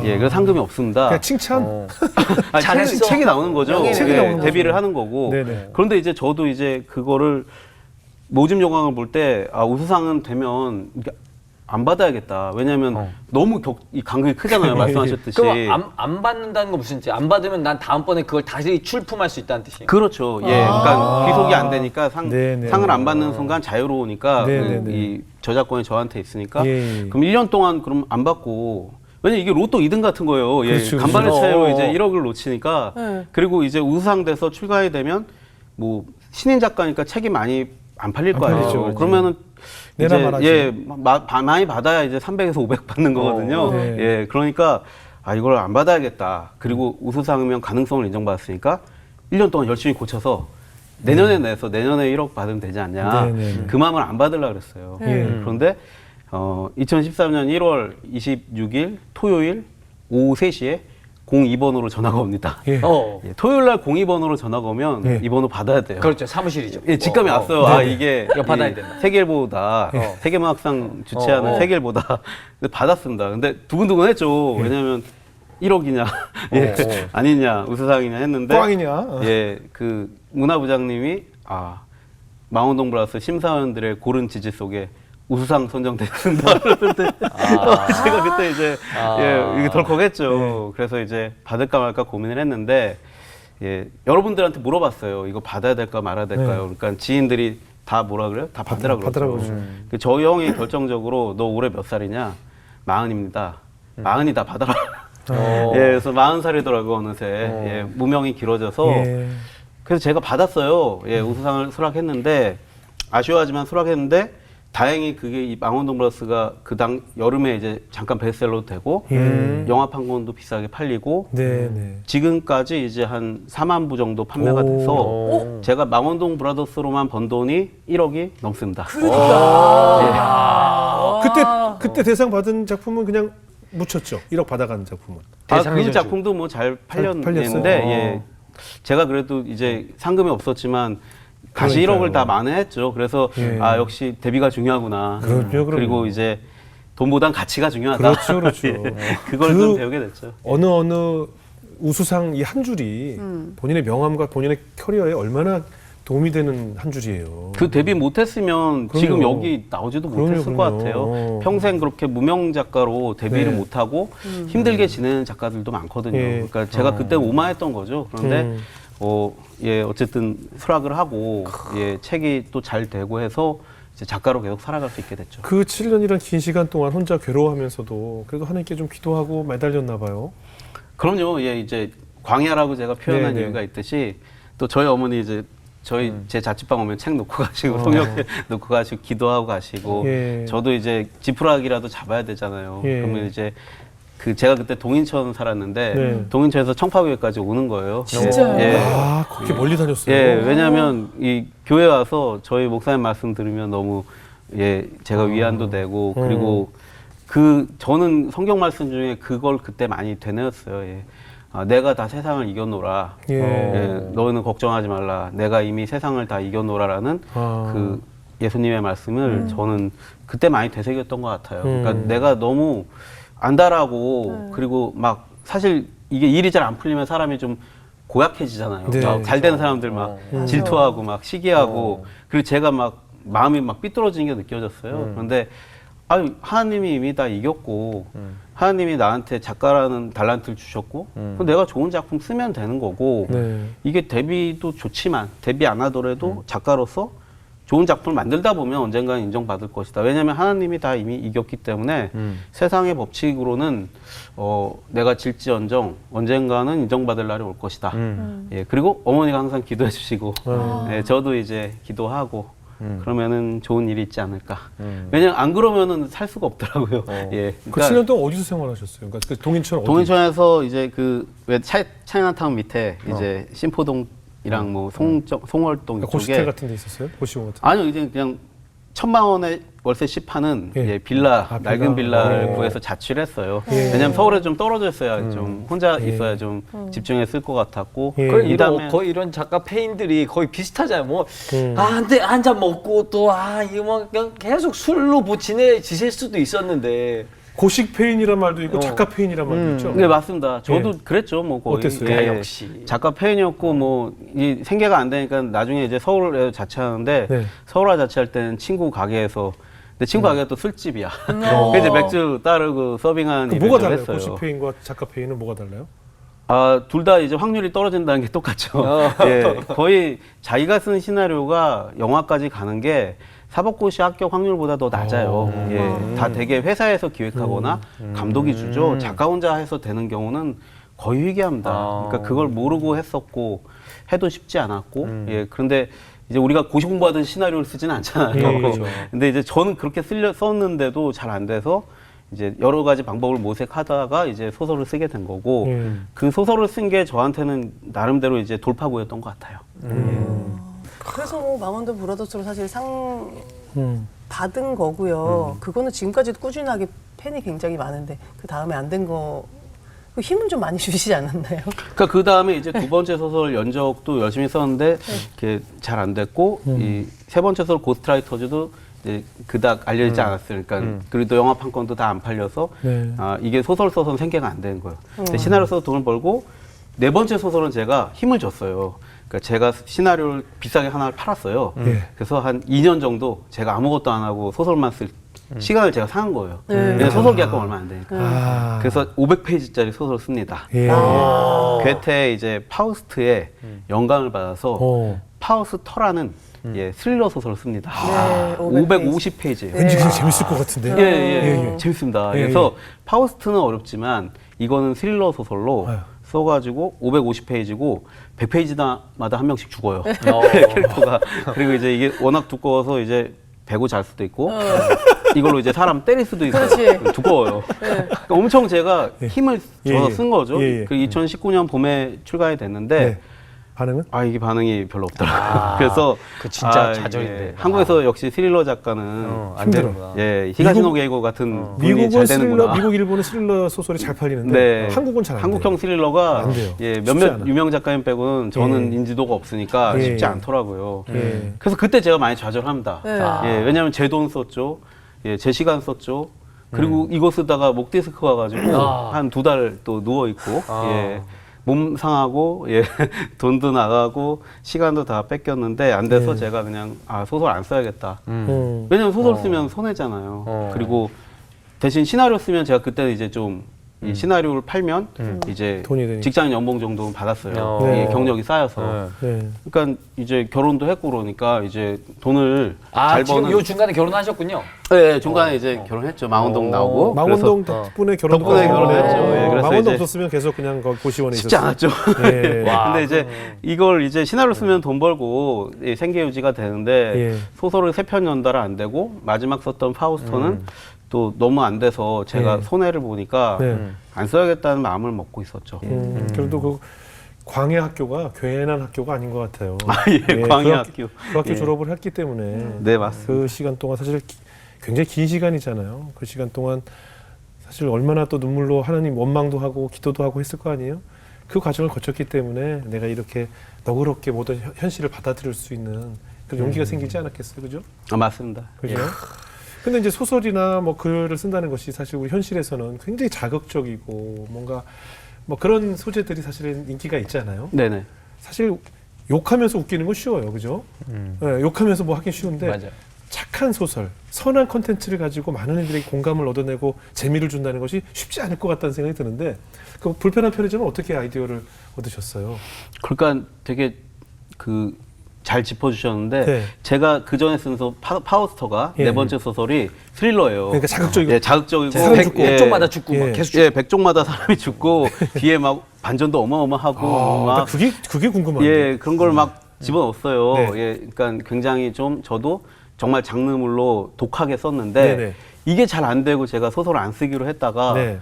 S4: 예, 그래서 상금이 없습니다.
S1: 그냥 칭찬?
S4: 아니,
S3: 잘했어.
S4: 책이 나오는 거죠.
S2: 명예는.
S1: 책이
S4: 예,
S1: 나오는 거죠.
S4: 데뷔를 하는 거고.
S1: 네네.
S4: 그런데 이제 저도 이제 그거를 모집 요강을 볼 때 아, 우수상은 되면 이게 안 받아야겠다. 왜냐하면 너무 이 간극이 크잖아요. 말씀하셨듯이.
S3: 그럼 안 받는다는 건 무슨 뜻이에요? 안 받으면 난 다음번에 그걸 다시 출품할 수 있다는 뜻이에요?
S4: 그렇죠. 예. 그러니까 귀속이 안 되니까
S1: 네네.
S4: 상을 안 받는 순간 자유로우니까
S1: 네네네.
S4: 이 저작권이 저한테 있으니까
S1: 예.
S4: 그럼 1년 동안 그럼 안 받고 왜냐 이게 로또 2등 같은 거예요. 예.
S1: 그렇죠,
S4: 간발의
S3: 그렇죠.
S4: 차이로 이제 1억을 놓치니까
S2: 네.
S4: 그리고 이제 우수상 돼서 출간이 되면 뭐 신인 작가니까 책이 많이 안 팔릴
S1: 안
S4: 거예요.
S1: 팔리죠.
S4: 그러면은
S1: 내나
S4: 이제
S1: 말하지.
S4: 예, 많이 받아야 이제 300에서 500 받는 거거든요.
S1: 네.
S4: 예, 그러니까 아 이걸 안 받아야겠다. 그리고 우수상이면 가능성을 인정받았으니까 1년 동안 열심히 고쳐서 내년에 내서 내년에 1억 받으면 되지 않냐.
S1: 네, 네, 네.
S4: 그 마음을 안 받으려고 그랬어요.
S1: 예.
S4: 그런데 2013년 1월 26일 토요일 오후 3시에 02번으로 전화가 옵니다.
S1: 예.
S4: 예, 토요일 날 02번으로 전화가 오면
S1: 예.
S4: 이 번호 받아야 돼요.
S3: 그렇죠. 사무실이죠.
S4: 예, 직감이 왔어요. 아, 이게
S3: 이거 받아야
S4: 이
S3: 된다.
S4: 세계일보다 세계문학상 주최하는 세계일보다 근데 받았습니다. 근데 두근두근했죠. 왜냐하면 1억이냐, 예, 아니냐, 우수상이냐 했는데
S1: 꽝이냐?
S4: 예, 그 문화부장님이 아 망원동 브라더스 심사위원들의 고른 지지 속에 우수상 선정됐습니다. 그런데 제가 그때 이제 예, 이게 덜컥했죠. 그래서 이제 받을까 말까 고민을 했는데 예, 여러분들한테 물어봤어요. 이거 받아야 될까 말아야 될까요? 그러니까 지인들이 다 뭐라 그래요? 다 받으라
S1: 받으라고
S4: 그러죠.
S1: 그러죠.
S4: 그 저희 형이 결정적으로 너 올해 몇 살이냐? 40입니다. 40이 다 받아라. 예, 그래서 40살이더라고요 어느새. 예, 무명이 길어져서
S1: 예.
S4: 그래서 제가 받았어요. 예, 우수상을 수락했는데 아쉬워하지만 수락했는데 다행히 그게 이 망원동 브라더스가 그 당 여름에 이제 잠깐 베스트셀러도 되고 영화 판권도 비싸게 팔리고
S1: 네.
S4: 지금까지 이제 한 4만 부 정도 판매가 돼서 제가 망원동 브라더스로만 번 돈이 1억이 넘습니다.
S1: 그때 대상 받은 작품은 그냥 묻혔죠. 1억 받아가는 작품은.
S4: 그
S3: 대상이죠,
S4: 작품도 뭐 잘
S1: 팔렸어요?
S4: 팔렸는데 예. 제가 그래도 이제 상금이 없었지만 다시
S1: 그러니까요.
S4: 1억을 다 만회했죠. 그래서
S1: 예.
S4: 아 역시 데뷔가 중요하구나.
S1: 그럼요.
S4: 그리고 이제 돈보단 가치가 중요하다.
S1: 그렇죠.
S4: 예. 그걸 좀 배우게 됐죠.
S1: 어느 우수상 이 한 줄이 본인의 명함과 본인의 커리어에 얼마나 도움이 되는 한 줄이에요.
S4: 그 데뷔 못했으면
S1: 그럼요.
S4: 지금 여기 나오지도 못했을
S1: 그럼요,
S4: 것
S1: 그럼요.
S4: 같아요. 평생 그렇게 무명 작가로 데뷔를
S1: 네.
S4: 못하고 힘들게 지내는 작가들도 많거든요.
S1: 예.
S4: 그러니까 제가 그때 오마했던 거죠. 그런데 예, 어쨌든 수락을 하고 예, 책이 또 잘 되고 해서 이제 작가로 계속 살아갈 수 있게 됐죠.
S1: 그 7년이란 긴 시간 동안 혼자 괴로워하면서도 그래도 하나님께 좀 기도하고 매달렸나 봐요.
S4: 그럼요. 예, 이제 광야라고 제가 표현한
S1: 네, 네.
S4: 이유가 있듯이 또 저희 어머니 이제 제 자취방 오면 책 놓고 가시고 성경 놓고 가시고 기도하고 가시고
S1: 예.
S4: 저도 이제 지푸라기라도 잡아야 되잖아요.
S1: 예.
S4: 그러면 이제 제가 그때 동인천 살았는데
S1: 네.
S4: 동인천에서 청파교회까지 오는 거예요.
S2: 진짜요?
S4: 예.
S1: 아, 그렇게 멀리 다녔어요.
S4: 예, 왜냐하면 이 교회 와서 저희 목사님 말씀 들으면 너무 예, 제가 위안도 되고 그리고 저는 성경 말씀 중에 그걸 그때 많이 되뇌었어요. 예. 아, 내가 다 세상을 이겨노라.
S1: 예.
S4: 예, 너희는 걱정하지 말라. 내가 이미 세상을 다 이겨노라라는
S1: 아.
S4: 그 예수님의 말씀을 저는 그때 많이 되새겼던 것 같아요. 그러니까 내가 너무 안달하고 그리고 막 사실 이게 일이 잘 안 풀리면 사람이 좀 고약해지잖아요.
S1: 네.
S4: 막 잘 되는 사람들 막 질투하고 막 시기하고 그리고 제가 막 마음이 막 삐뚤어지는 게 느껴졌어요. 그런데 아유, 하나님이 이미 다 이겼고 하나님이 나한테 작가라는 달란트를 주셨고 그럼 내가 좋은 작품 쓰면 되는 거고
S1: 네.
S4: 이게 데뷔도 좋지만 데뷔 안 하더라도 작가로서 좋은 작품을 만들다 보면 언젠가는 인정받을 것이다. 왜냐하면 하나님이 다 이미 이겼기 때문에 세상의 법칙으로는 내가 질지언정 언젠가는 인정받을 날이 올 것이다. 예, 그리고 어머니가 항상 기도해 주시고 예, 저도 이제 기도하고 그러면은 좋은 일이 있지 않을까. 왜냐면 안 그러면은 살 수가 없더라고요. 예.
S1: 그 7년 동안 어디서 생활하셨어요? 그러니까 그 동인천 어디?
S4: 동인천에서 이제 왜 차이나타운 밑에 이제 신포동이랑 뭐 송월동
S1: 그러니까
S4: 이쪽에
S1: 고시텔 같은 데 있었어요? 고시원 같은 데?
S4: 아니요, 이제 그냥 1,000만 원에 월세 10파는
S1: 예.
S4: 예, 빌라,
S1: 아,
S4: 낡은 빌라를
S1: 예.
S4: 구해서 자취를 했어요.
S1: 예.
S4: 왜냐면 서울에 좀 떨어져 있어야 좀 혼자
S1: 예.
S4: 있어야 좀 집중했을 것 같았고.
S1: 예.
S3: 거의
S4: 그다음에
S3: 거의 이런 작가 페인들이 거의 비슷하잖아요. 뭐, 한 잔 먹고 또, 이거 뭐, 그냥 계속 술로 뭐 지낼 수도 있었는데.
S1: 고식 페인이란 말도 있고 작가 페인이란 말도 있죠.
S4: 네, 맞습니다. 저도
S1: 예.
S4: 그랬죠. 뭐 거의.
S1: 어땠어요?
S3: 아, 역시.
S4: 작가 팬이었고 뭐 이 생계가 안 되니까 나중에 이제 서울에 자취하는데
S1: 네.
S4: 서울에 자취할 때는 친구 가게에서 근데 친구 가게가 또 술집이야. 그래서 이제 맥주 따르고 서빙하는
S1: 그
S4: 일을
S1: 뭐가
S4: 좀
S1: 달라요?
S4: 했어요.
S1: 고식 페인과 작가 페인은 뭐가 달라요?
S4: 아, 둘 다 이제 확률이 떨어진다는 게 똑같죠. 예, 거의 자기가 쓴 시나리오가 영화까지 가는 게 사법고시 합격 확률보다 더 낮아요. 예, 다 되게 회사에서 기획하거나 감독이 주죠. 작가 혼자 해서 되는 경우는 거의 희귀합니다. 그러니까 그걸 모르고 했었고 해도 쉽지 않았고, 예, 그런데 이제 우리가 고시 공부하던 시나리오를 쓰지는 않잖아요.
S1: 예, 그렇죠.
S4: 근데 이제 저는 그렇게 썼는데도 잘 안 돼서 이제 여러 가지 방법을 모색하다가 이제 소설을 쓰게 된 거고 그 소설을 쓴 게 저한테는 나름대로 이제 돌파구였던 것 같아요.
S2: 그래서 뭐 마몬드 브라더스로 사실 상
S1: 음.
S2: 받은 거고요. 그거는 지금까지도 꾸준하게 팬이 굉장히 많은데 그 다음에 안 된 거. 그 힘은 좀 많이 주시지 않았나요?
S4: 그러니까 그 다음에 이제 두 번째 소설 연적도 열심히 썼는데 이렇게 잘 안 됐고 이 세 번째 소설 고스트라이터즈도 이제 그닥 알려지지 않았어요. 그러니까 그래도 영화 한 건도 다 안 팔려서
S1: 네.
S4: 이게 소설 써서는 생계가 안 되는 거예요. 근데 시나리오 써서 돈을 벌고 네 번째 소설은 제가 힘을 줬어요. 그러니까 제가 시나리오를 비싸게 하나를 팔았어요. 그래서 한 2년 정도 제가 아무것도 안 하고 소설만 쓸 시간을 제가 산 거예요. 왜냐면 소설 계약금 얼마 안 되니까. 그래서 500페이지짜리 소설을 씁니다.
S1: 예.
S4: 괴테 이제 파우스트의 영감을 받아서 파우스터라는 예, 스릴러 소설을 씁니다.
S2: 네,
S4: 550페이지예요.
S1: 왠지 그게 재밌을 것 같은데.
S4: 예, 재밌습니다.
S1: 예,
S4: 그래서 파우스트는 어렵지만 이거는 스릴러 소설로
S1: 아유.
S4: 써가지고 550페이지고 100페이지마다 한 명씩 죽어요. 캐릭터가. 그리고 이제 이게 워낙 두꺼워서 이제 배고 잘 수도 있고 이걸로 이제 사람 때릴 수도 있어요.
S2: 그렇지.
S4: 두꺼워요. 그러니까 엄청 제가 힘을 줘서 쓴 거죠.
S1: 예, 예.
S4: 그 2019년 봄에 출간이 됐는데
S1: 네. 반응은?
S4: 이게 반응이 별로 없더라고요. 그래서
S3: 그 진짜
S4: 이게
S3: 자전인데.
S4: 한국에서 역시 스릴러 작가는
S3: 안 되는구나.
S4: 예, 히가시노 게이고 같은 분이
S1: 미국은
S4: 잘
S1: 스릴러,
S4: 되는구나.
S1: 미국, 일본은 스릴러 소설이 잘 팔리는데
S4: 네.
S1: 한국은 잘 안 돼요.
S4: 한국형 스릴러가
S1: 안 돼요.
S4: 예,
S1: 쉽지
S4: 몇몇
S1: 않아.
S4: 유명 작가님 빼고는 저는
S1: 예.
S4: 인지도가 없으니까
S1: 예.
S4: 쉽지 않더라고요.
S1: 예.
S4: 그래서 그때 제가 많이 좌절합니다.
S2: 네.
S4: 예, 왜냐하면 제 돈 썼죠. 예, 제 시간 썼죠. 그리고 이거 쓰다가 목 디스크 와가지고 한 2달 또 누워 있고. 예. 몸 상하고 예 돈도 나가고 시간도 다 뺏겼는데 안 돼서
S1: 예.
S4: 제가 그냥 소설 안 써야겠다. 왜냐면 소설 쓰면 손해잖아요. 그리고 대신 시나리오 쓰면 제가 그때는 이제 좀 이 시나리오를 팔면 이제
S1: 돈이 되니까.
S4: 직장 연봉 정도는 받았어요.
S1: 네.
S4: 이 경력이 쌓여서.
S1: 네.
S4: 그러니까 이제 결혼도 했고 그러니까 이제 돈을
S3: 아,
S4: 잘
S3: 지금
S4: 버는.
S3: 요 중간에 결혼하셨군요.
S4: 네, 중간에 이제 결혼했죠. 망원동 나오고.
S1: 망원동
S4: 그래서
S1: 덕분에 결혼도
S4: 덕분에
S1: 하고.
S4: 결혼했죠. 예, 그래서
S1: 망원동
S4: 이제
S1: 없었으면 계속 그냥 거기 고시원에
S4: 쉽지
S1: 있었어요.
S4: 않았죠.
S1: 예.
S3: 와,
S4: 근데 이제 이걸 이제 시나리오 쓰면 돈 벌고 생계 유지가 되는데
S1: 예.
S4: 소설을 3편 연달아 안 되고 마지막 썼던 파우스토는 또 너무 안 돼서 제가
S1: 예.
S4: 손해를 보니까
S1: 네.
S4: 안 써야겠다는 마음을 먹고 있었죠.
S1: 그래도 그 광해 학교가 괜한 학교가 아닌 것 같아요.
S4: 예, 광해 학교.
S1: 그 학교
S4: 예.
S1: 졸업을 했기 때문에
S4: 네, 맞습니다.
S1: 그 시간 동안 사실 굉장히 긴 시간이잖아요. 그 시간 동안 사실 얼마나 또 눈물로 하나님 원망도 하고 기도도 하고 했을 거 아니에요. 그 과정을 거쳤기 때문에 내가 이렇게 너그럽게 모든 현실을 받아들일 수 있는 그런 용기가 생기지 않았겠어요, 그죠?
S4: 맞습니다.
S1: 그죠? 근데 이제 소설이나 뭐 글을 쓴다는 것이 사실 우리 현실에서는 굉장히 자극적이고 뭔가 뭐 그런 소재들이 사실은 인기가 있잖아요.
S4: 네네.
S1: 사실 욕하면서 웃기는 건 쉬워요, 그죠? 네, 욕하면서 뭐 하긴 쉬운데
S3: 맞아요.
S1: 착한 소설, 선한 콘텐츠를 가지고 많은 이들에게 공감을 얻어내고 재미를 준다는 것이 쉽지 않을 것 같다는 생각이 드는데 그 불편한 편의점은 어떻게 아이디어를 얻으셨어요?
S4: 그러니까 되게 잘 짚어주셨는데
S1: 네.
S4: 제가 그 전에 쓴 파우스터가
S1: 예.
S4: 네 번째 소설이 스릴러예요.
S1: 그러니까 자극적이고
S4: 예, 자극적이고
S1: 사람 죽고.
S3: 백종마다 죽고 막
S1: 예.
S3: 계속
S4: 예, 백종마다 사람이 죽고 뒤에 막 반전도 어마어마하고 막
S1: 그게 궁금한데.
S4: 예, 그런 걸 막 집어넣었어요.
S1: 네.
S4: 예, 그러니까 굉장히 좀 저도 정말 장르물로 독하게 썼는데
S1: 네네.
S4: 이게 잘 안 되고 제가 소설을 안 쓰기로 했다가
S1: 네.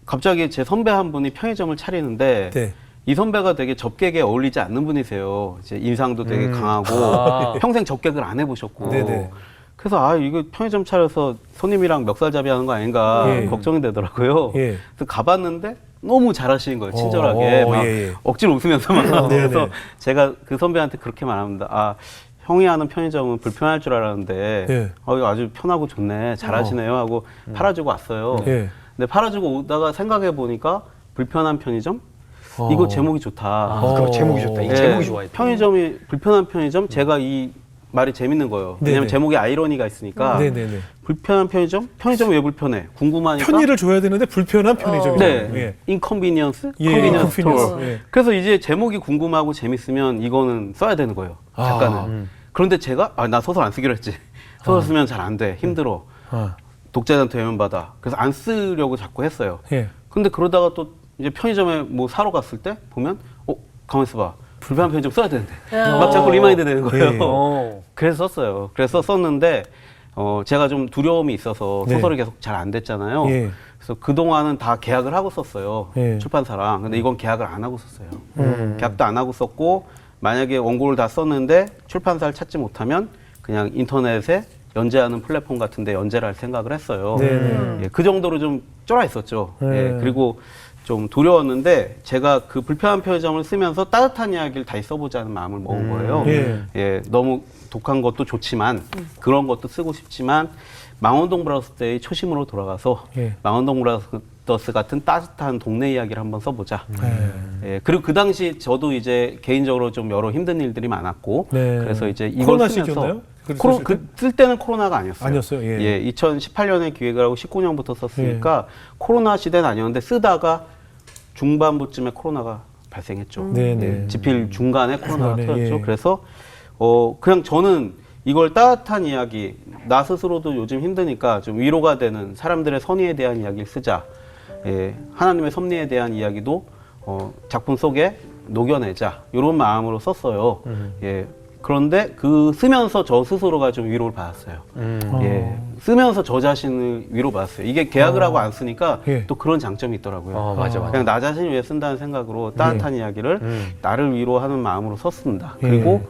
S4: 갑자기 제 선배 한 분이 편의점을 차리는데
S1: 네.
S4: 이 선배가 되게 접객에 어울리지 않는 분이세요. 이제 인상도 되게 강하고
S3: 아.
S4: 평생 접객을 안 해보셨고.
S1: 네네.
S4: 그래서 이거 편의점 차려서 손님이랑 멱살잡이 하는 거 아닌가
S1: 예.
S4: 걱정이 되더라고요.
S1: 예.
S4: 그래서 가봤는데 너무 잘하시는 거예요. 친절하게 막
S1: 예.
S4: 억지로 웃으면서 막.
S1: 네네.
S4: 그래서 제가 그 선배한테 그렇게 말합니다. 형이 하는 편의점은 불편할 줄 알았는데
S1: 예.
S4: 이거 아주 편하고 좋네. 잘하시네요 하고 팔아주고 왔어요.
S1: 예.
S4: 근데 팔아주고 오다가 생각해 보니까 불편한 편의점? 이거 제목이 좋다.
S3: 그럼 제목이 좋다. 이
S4: 예,
S3: 제목이 좋아요.
S4: 편의점이 불편한 편의점? 제가 이 말이 재밌는 거예요. 왜냐면
S1: 네네.
S4: 제목에 아이러니가 있으니까.
S1: 네네네.
S4: 불편한 편의점? 편의점이 왜 불편해? 궁금하니까.
S1: 편의를 줘야 되는데 불편한 편의점이죠.
S4: 네.
S1: 예.
S4: 인컨비니언스?
S1: 예,
S4: 컨비니언스
S1: 인컨비니언스.
S4: 스토어.
S1: 예.
S4: 그래서 이제 제목이 궁금하고 재밌으면 이거는 써야 되는 거예요. 작가는. 그런데 제가 나 소설 안 쓰기로 했지. 소설 쓰면 잘 안 돼. 힘들어. 독자들한테 외면받아. 그래서 안 쓰려고 자꾸 했어요.
S1: 예.
S4: 근데 그러다가 또 이제 편의점에 뭐 사러 갔을 때 보면 가만 있어봐. 불편한 편의점 써야 되는데. 막 자꾸 리마인드 되는 거예요.
S1: 예.
S4: 그래서 썼어요. 그래서 썼는데 제가 좀 두려움이 있어서
S1: 네.
S4: 소설이 계속 잘 안 됐잖아요.
S1: 예.
S4: 그래서 그동안은 다 계약을 하고 썼어요.
S1: 예.
S4: 출판사랑. 근데 이건 계약을 안 하고 썼어요. 계약도 안 하고 썼고 만약에 원고를 다 썼는데 출판사를 찾지 못하면 그냥 인터넷에 연재하는 플랫폼 같은 데 연재를 할 생각을 했어요.
S1: 네네.
S4: 예, 그 정도로 좀 쫄아 있었죠.
S1: 네.
S4: 예, 그리고 좀 두려웠는데 제가 그 불편한 편의점을 쓰면서 따뜻한 이야기를 다시 써보자는 마음을 먹은 거예요.
S1: 예.
S4: 예, 너무 독한 것도 좋지만 그런 것도 쓰고 싶지만 망원동 브라더스 때의 초심으로 돌아가서
S1: 예.
S4: 망원동 브라더스 같은 따뜻한 동네 이야기를 한번 써보자.
S1: 예.
S4: 예, 그리고 그 당시 저도 이제 개인적으로 좀 여러 힘든 일들이 많았고
S1: 네.
S4: 그래서 이제 이걸
S1: 코로나
S4: 쓰면서
S1: 시기였나요? 글을 쓰실 때?
S4: 쓸 때는 코로나가 아니었어요.
S1: 아니었어요? 예.
S4: 2018년에 기획을 하고 19년부터 썼으니까 코로나 시대는 아니었는데 쓰다가 중반부쯤에 코로나가 발생했죠.
S1: 네네.
S4: 예, 집필 중간에 코로나가
S1: 중간에,
S4: 터졌죠.
S1: 예.
S4: 그래서 그냥 저는 이걸 따뜻한 이야기, 나 스스로도 요즘 힘드니까 좀 위로가 되는 사람들의 선의에 대한 이야기를 쓰자. 예, 하나님의 섭리에 대한 이야기도 작품 속에 녹여내자. 이런 마음으로 썼어요. 예, 그런데 그 쓰면서 저 스스로가 좀 위로를 받았어요. 예, 쓰면서 저 자신을 위로받았어요. 이게 계약을 하고 안 쓰니까
S1: 예.
S4: 또 그런 장점이 있더라고요.
S3: 맞아.
S4: 그냥 나 자신을 위해 쓴다는 생각으로 따뜻한 이야기를 나를 위로하는 마음으로 썼습니다. 그리고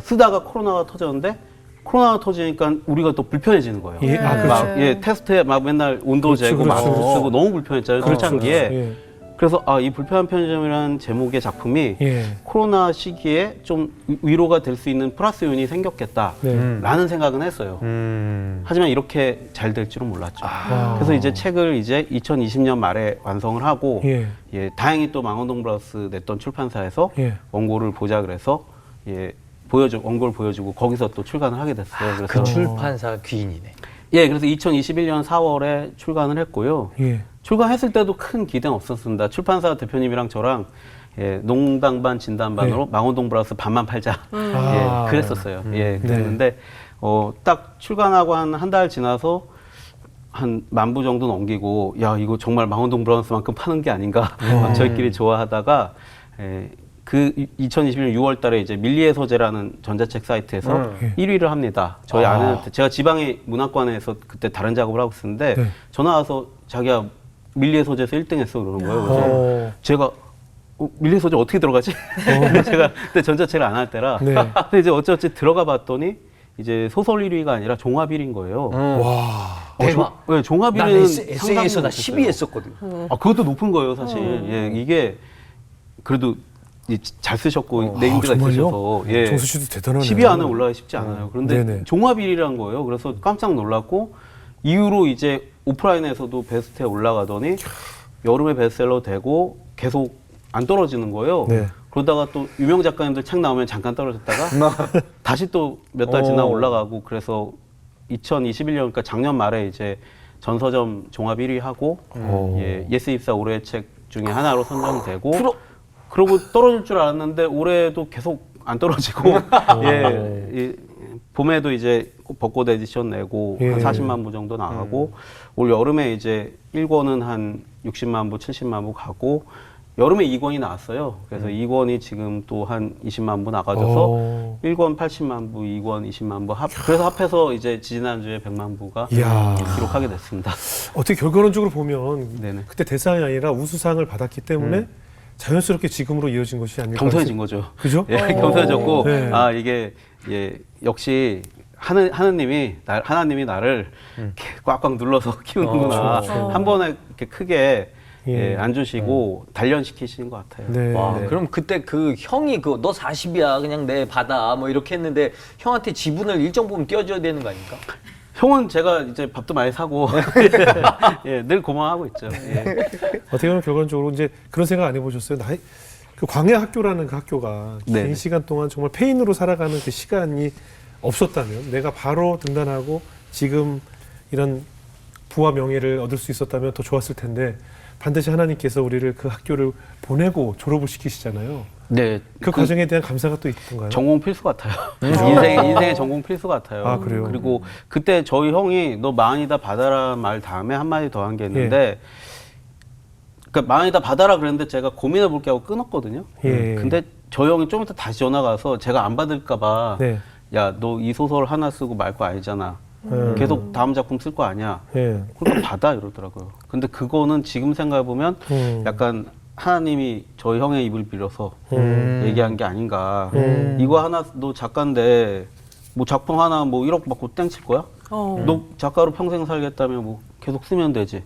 S4: 쓰다가 코로나가 터졌는데 코로나가 터지니까 우리가 또 불편해지는 거예요.
S1: 예.
S2: 그렇죠.
S4: 막, 테스트에 막 맨날 온도
S1: 그렇죠,
S4: 재고
S1: 그렇죠,
S4: 마스크
S1: 그렇죠.
S4: 쓰고 너무 불편했잖아요.
S1: 그렇죠,
S4: 초창기에.
S1: 그렇죠. 예.
S4: 그래서 이 불편한 편의점이라는 제목의 작품이
S1: 예.
S4: 코로나 시기에 좀 위로가 될 수 있는 플러스 요인이 생겼겠다라는 생각은 했어요. 하지만 이렇게 잘 될 줄은 몰랐죠. 그래서 이제 책을 이제 2020년 말에 완성을 하고
S1: 예.
S4: 예, 다행히 또 망원동 브라더스 냈던 출판사에서
S1: 예.
S4: 원고를 보자 그래서 예, 원고를 보여주고 거기서 또 출간을 하게 됐어요. 그래서
S3: 그 출판사 귀인이네.
S4: 예, 그래서 2021년 4월에 출간을 했고요.
S1: 예.
S4: 출간했을 때도 큰 기대는 없었습니다. 출판사 대표님이랑 저랑 예, 농담 반 진담 반으로 망원동 브라더스 반만 팔자
S1: 아.
S4: 예, 그랬었어요. 예, 그랬는데 딱 출간하고 한 달 지나서 한 10,000부 정도 넘기고 야 이거 정말 망원동 브라더스만큼 파는 게 아닌가 저희끼리 좋아하다가 그 2021년 6월달에 이제 밀리의 소재라는 전자책 사이트에서 1위를 합니다. 저희 아내한테 제가 지방의 문학관에서 그때 다른 작업을 하고 있었는데
S1: 네.
S4: 전화 와서 자기야 밀리의 소재에서 1등했어 그러는 거예요. 그래서 제가 밀리의 소재 어떻게 들어가지? 제가 그때 전자책을 안 할 때라.
S1: 네.
S4: 근데 이제 어찌어찌 들어가 봤더니 이제 소설 1위가 아니라 종합 1위인 거예요.
S1: 와.
S3: 대박.
S4: 네, 종합
S3: 난
S4: 1위는
S3: 에세이에서 나 10위 했었거든.
S4: 그것도 높은 거예요, 사실. 예, 이게 그래도 잘 쓰셨고 네임드가
S1: 정말요?
S4: 있으셔서 예.
S1: 정수 씨도 대단하네요.
S4: 10위 안에 올라가기 쉽지 않아요. 그런데
S1: 네네.
S4: 종합 1위라는 거예요. 그래서 깜짝 놀랐고 이후로 이제 오프라인에서도 베스트에 올라가더니 여름에 베스트셀러 되고 계속 안 떨어지는 거예요.
S1: 네.
S4: 그러다가 또 유명 작가님들 책 나오면 잠깐 떨어졌다가 다시 또 몇 달 지나 올라가고 그래서 2021년 그러니까 작년 말에 이제 전서점 종합 1위 하고 예, 예스24 올해의 책 중에 하나로 선정되고 그러고 떨어질 줄 알았는데 올해도 계속 안 떨어지고 예, 봄에도 이제 벚꽃 에디션 내고
S1: 예.
S4: 한 40만 부 정도 나가고 올 여름에 이제 1권은 한 60만 부, 70만 부 가고 여름에 2권이 나왔어요. 그래서 2권이 지금 또 한 20만 부 나가져서 1권 80만 부, 2권 20만 부 그래서 합해서 이제 지난주에 100만 부가
S1: 이야.
S4: 기록하게 됐습니다.
S1: 어떻게 결과론적으로 보면
S4: 네네.
S1: 그때 대상이 아니라 우수상을 받았기 때문에 자연스럽게 지금으로 이어진 것이 아닐까.
S4: 겸손해진 거죠.
S1: 그죠?
S4: 예, 겸손해졌고
S1: 네.
S4: 이게 예, 역시 하나님이 나를 이렇게 꽉꽉 눌러서 키우는구나. 한 번에 이렇게 크게 예, 안 주시고 단련시키시는 것 같아요.
S1: 네.
S3: 와,
S1: 네.
S3: 그럼 그때 그 형이 너 40이야 그냥 내 받아 뭐 이렇게 했는데 형한테 지분을 일정 부분 띄워줘야 되는 거 아닙니까?
S4: 형은 제가 이제 밥도 많이 사고 예, 늘 고마워하고 있죠. 예.
S1: 어떻게 보면 결과적으로 이제 그런 생각 안 해보셨어요? 그 광야 학교라는 그 학교가 긴
S4: 네네.
S1: 시간 동안 정말 폐인으로 살아가는 그 시간이 없었다면 내가 바로 등단하고 지금 이런 부와 명예를 얻을 수 있었다면 더 좋았을 텐데 반드시 하나님께서 우리를 그 학교를 보내고 졸업을 시키시잖아요.
S4: 네.
S1: 그 과정에 대한 감사가 또 있던가요?
S4: 전공 필수 같아요. 인생의 전공 필수 같아요.
S1: 아, 그래요?
S4: 그리고 그때 저희 형이 너 마흔이다 받아라 말 다음에 한마디 더 한 게 있는데 그러니까 마흔이다 받아라 그랬는데 제가 고민해 볼게 하고 끊었거든요.
S1: 예.
S4: 근데 저 형이 좀 이따 다시 전화가 와서 제가 안 받을까 봐
S1: 네.
S4: 야, 너 이 소설 하나 쓰고 말 거 아니잖아. 계속 다음 작품 쓸 거 아니야.
S1: 예.
S4: 그러니까 받아 이러더라고요. 근데 그거는 지금 생각해 보면 약간 하나님이 저희 형의 입을 빌려서 얘기한 게 아닌가. 이거 하나 너 작가인데 뭐 작품 하나 뭐 1억 받고 땡칠 거야? 너 작가로 평생 살겠다면 뭐 계속 쓰면 되지.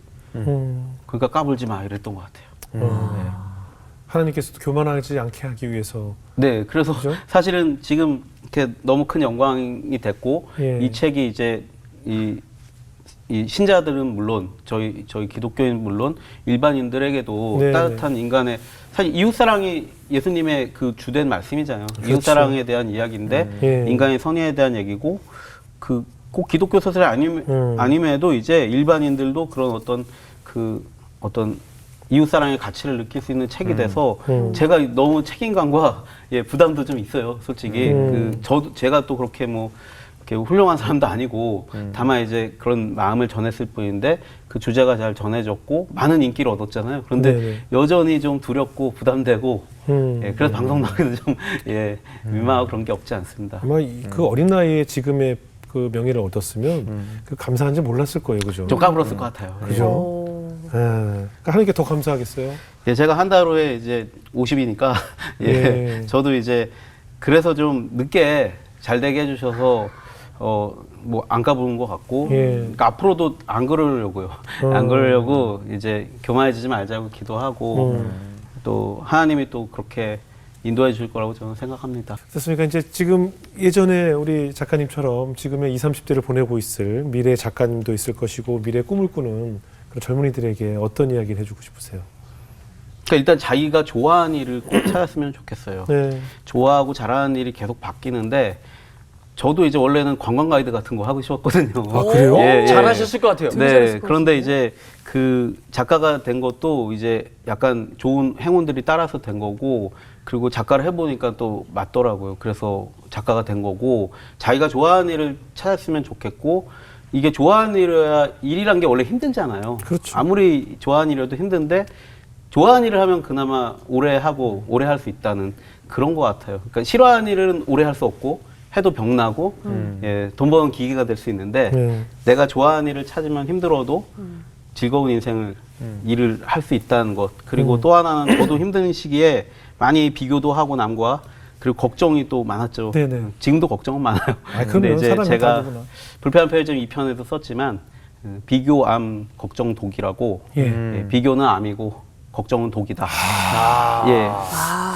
S4: 그러니까 까불지 마 이랬던 것 같아요.
S1: 하나님께서도 교만하지 않게 하기 위해서.
S4: 네, 그래서
S1: 그죠?
S4: 사실은 지금 이렇게 너무 큰 영광이 됐고
S1: 예.
S4: 이 책이 이제 이 신자들은 물론 저희 기독교인 물론 일반인들에게도
S1: 네,
S4: 따뜻한 인간의 사실 이웃사랑이 예수님의 그 주된 말씀이잖아요.
S1: 그렇죠.
S4: 이웃사랑에 대한 이야기인데
S1: 예.
S4: 인간의 선의에 대한 얘기고 그 꼭 기독교 소설이 아님에도 이제 일반인들도 그런 어떤 이웃사랑의 가치를 느낄 수 있는 책이 돼서 제가 너무 책임감과 예, 부담도 좀 있어요, 솔직히. 제가 또 그렇게 뭐 이렇게 훌륭한 사람도 아니고 다만 이제 그런 마음을 전했을 뿐인데 그 주제가 잘 전해졌고 많은 인기를 얻었잖아요. 그런데
S1: 네네.
S4: 여전히 좀 두렵고 부담되고 예, 그래서 방송 나가기도 좀 예, 민망하고 그런 게 없지 않습니다.
S1: 아마 그 어린 나이에 지금의 그 명예를 얻었으면 그 감사한지 몰랐을 거예요, 그죠?
S4: 좀 까불었을 것 같아요.
S1: 그죠? 예. 그러니까 하나님께 더 감사하겠어요.
S4: 예, 제가 한 달 후에 이제 50이니까 예,
S1: 예.
S4: 저도 이제 그래서 좀 늦게 잘 되게 해주셔서 뭐 안 가본 것 같고
S1: 예.
S4: 그러니까 앞으로도 안 그러려고요. 안 그러려고 이제 교만해지지 말자고 기도하고 또 하나님이 또 그렇게 인도해 줄 거라고 저는 생각합니다.
S1: 그렇습니까? 이제 지금 예전에 우리 작가님처럼 지금의 20, 30대를 보내고 있을 미래 작가님도 있을 것이고 미래 꿈을 꾸는 그런 젊은이들에게 어떤 이야기를 해주고 싶으세요?
S4: 그러니까 일단 자기가 좋아하는 일을 꼭 찾았으면 좋겠어요.
S1: 네.
S4: 좋아하고 잘하는 일이 계속 바뀌는데 저도 이제 원래는 관광 가이드 같은 거 하고 싶었거든요.
S1: 아, 그래요?
S4: 예, 예.
S3: 잘하셨을 것 같아요.
S2: 되게 잘했을
S4: 네.
S2: 것
S4: 그런데
S2: 같은데.
S4: 이제 그 작가가 된 것도 이제 약간 좋은 행운들이 따라서 된 거고 그리고 작가를 해보니까 또 맞더라고요. 그래서 작가가 된 거고 자기가 좋아하는 일을 찾았으면 좋겠고 이게 좋아하는 일이란 게 원래 힘들잖아요.
S1: 그렇죠.
S4: 아무리 좋아하는 일이라도 힘든데 좋아하는 일을 하면 그나마 오래 하고 오래 할 수 있다는 그런 것 같아요. 그러니까 싫어하는 일은 오래 할 수 없고 해도 병나고 예, 돈 버는 기계가 될 수 있는데
S1: 네.
S4: 내가 좋아하는 일을 찾으면 힘들어도 즐거운 인생을 일을 할 수 있다는 것 그리고 또 하나는 저도 힘든 시기에 많이 비교도 하고 남과 그리고 걱정이 또 많았죠.
S1: 네네.
S4: 지금도 걱정은 많아요.
S1: 아, 그럼요. 사람이 다
S4: 제가
S1: 누구나.
S4: 불편한 편의점 2편에도 썼지만 비교, 암, 걱정, 독이라고
S1: 예.
S4: 예, 비교는 암이고 걱정은 독이다.
S3: 아.
S4: 예.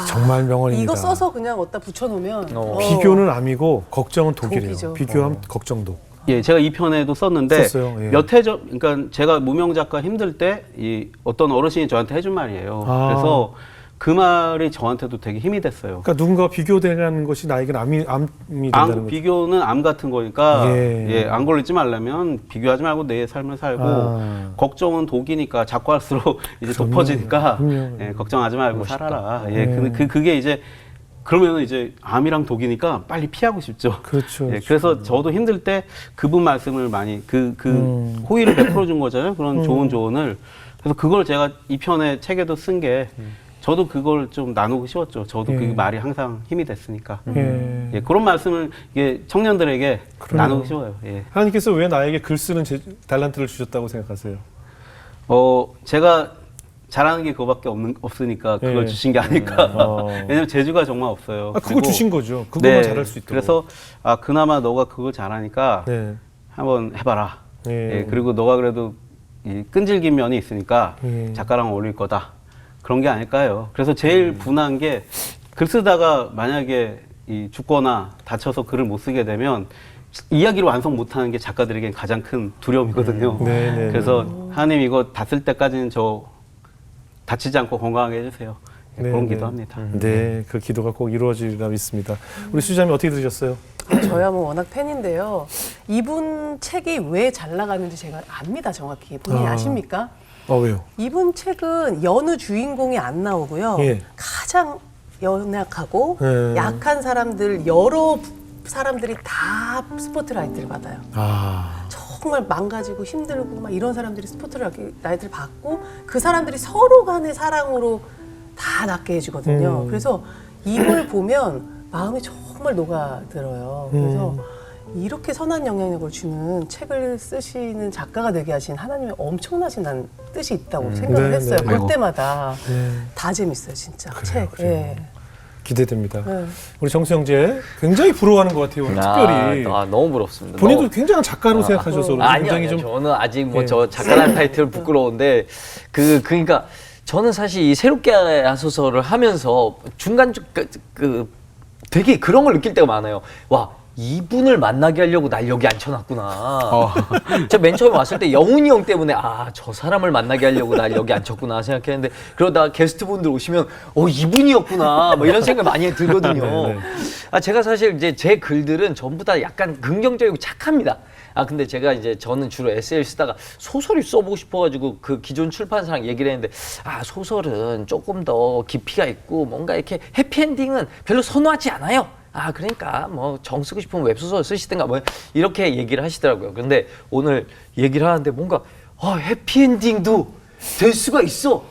S1: 정말 명언입니다.
S2: 이거 써서 그냥 어디다 붙여놓으면
S1: 비교는 암이고 걱정은 독이래요.
S2: 독이죠.
S1: 비교함 걱정독.
S4: 예, 제가 2편에도 썼는데
S1: 썼어요, 예.
S4: 몇 해전 그러니까 제가 무명 작가 힘들 때 이 어떤 어르신이 저한테 해준 말이에요.
S1: 아.
S4: 그래서 그 말이 저한테도 되게 힘이 됐어요.
S1: 그러니까 누군가 비교되는 것이 나에게는 암이 된다는 거죠.
S4: 비교는 암 같은 거니까
S1: 예.
S4: 예, 안 걸리지 말려면 비교하지 말고 내 삶을 살고
S1: 아.
S4: 걱정은 독이니까 자꾸 할수록 이제
S1: 그럼요.
S4: 덮어지니까
S1: 그럼요.
S4: 예, 걱정하지 말고
S3: 멋있다.
S4: 살아라. 예,
S1: 네.
S4: 그게 이제 그러면 이제 암이랑 독이니까 빨리 피하고 싶죠.
S1: 그렇죠.
S4: 예, 그래서 저도 힘들 때 그분 말씀을 많이 호의를 베풀어 준 거잖아요. 그런 좋은 조언을. 그래서 그걸 제가 이 편의 책에도 쓴 게 저도 그걸 좀 나누고 싶었죠. 저도
S1: 예.
S4: 그 말이 항상 힘이 됐으니까.
S1: 예.
S4: 예, 그런 말씀을 이게 청년들에게
S1: 그러네요.
S4: 나누고 싶어요. 예.
S1: 하나님께서 왜 나에게 글 쓰는 달란트를 주셨다고 생각하세요?
S4: 제가 잘하는 게 그거밖에 없으니까 그걸
S1: 예.
S4: 주신 게 아닐까.
S1: 어.
S4: 왜냐면 재주가 정말 없어요.
S1: 아, 그거
S4: 그리고
S1: 주신 거죠. 그거만 잘할 수 있도록.
S4: 그래서 그나마 너가 그걸 잘하니까
S1: 네.
S4: 한번 해봐라.
S1: 예.
S4: 예, 그리고 너가 그래도 이 끈질긴 면이 있으니까
S1: 예.
S4: 작가랑 어울릴 거다. 그런 게 아닐까요? 그래서 제일 분한 게 글 쓰다가 만약에 죽거나 다쳐서 글을 못 쓰게 되면 이야기를 완성 못하는 게 작가들에겐 가장 큰 두려움이거든요.
S1: 네네.
S4: 그래서 하나님 이거 다 쓸 때까지는 저 다치지 않고 건강하게 해주세요. 예, 그런
S1: 네네.
S4: 기도합니다.
S1: 네, 그 기도가 꼭 이루어지리라 믿습니다. 우리 수자님 어떻게 들으셨어요?
S2: 저야 뭐 워낙 팬인데요. 이분 책이 왜 잘 나가는지 제가 압니다, 정확히. 본인이 아십니까?
S1: 왜요?
S2: 이분 책은 여느 주인공이 안 나오고요.
S1: 예.
S2: 가장 연약하고
S1: 예.
S2: 약한 사람들, 여러 사람들이 다 스포트라이트를 받아요.
S1: 아,
S2: 정말 망가지고 힘들고 막 이런 사람들이 스포트라이트를 받고 그 사람들이 서로 간의 사랑으로 다 낫게 해주거든요. 그래서 이걸 보면 마음이 정말 녹아들어요. 그래서 이렇게 선한 영향력을 주는 책을 쓰시는 작가가 되게 하신 하나님의 엄청나신 난 뜻이 있다고 생각을
S1: 네,
S2: 했어요.
S1: 네.
S2: 볼
S4: 아이고.
S2: 때마다
S1: 네.
S2: 다 재밌어요, 진짜.
S1: 그래요,
S2: 책.
S1: 그래요.
S2: 예.
S1: 기대됩니다.
S2: 네.
S1: 우리 정수영재 굉장히 부러워하는 것 같아요. 오늘 특별히.
S3: 너무 부럽습니다.
S1: 본인도
S3: 너무-
S1: 굉장한 작가로 생각하셔서
S3: 아니요,
S1: 굉장히
S3: 아니요.
S1: 좀
S3: 저는 아직 뭐
S1: 예.
S3: 저 작가라는 타이틀 부끄러운데 그러니까 저는 사실 이 새롭게 하소서를 하면서 중간 되게 그런 걸 느낄 때가 많아요. 와. 이분을 만나게 하려고 날 여기 앉혀놨구나. 제가 맨 처음에 왔을 때 영훈이 형 때문에 저 사람을 만나게 하려고 날 여기 앉혔구나 생각했는데 그러다 게스트분들 오시면 이분이었구나 뭐 이런 생각 많이 들거든요.
S1: 네, 네.
S3: 제가 사실 이제 제 글들은 전부 다 약간 긍정적이고 착합니다. 근데 제가 이제 저는 주로 에세이를 쓰다가 소설을 써보고 싶어가지고 그 기존 출판사랑 얘기를 했는데 소설은 조금 더 깊이가 있고 뭔가 이렇게 해피엔딩은 별로 선호하지 않아요. 그러니까 뭐 정 쓰고 싶으면 웹소설 쓰시든가 뭐 이렇게 얘기를 하시더라고요. 근데 오늘 얘기를 하는데 뭔가 해피엔딩도 될 수가 있어.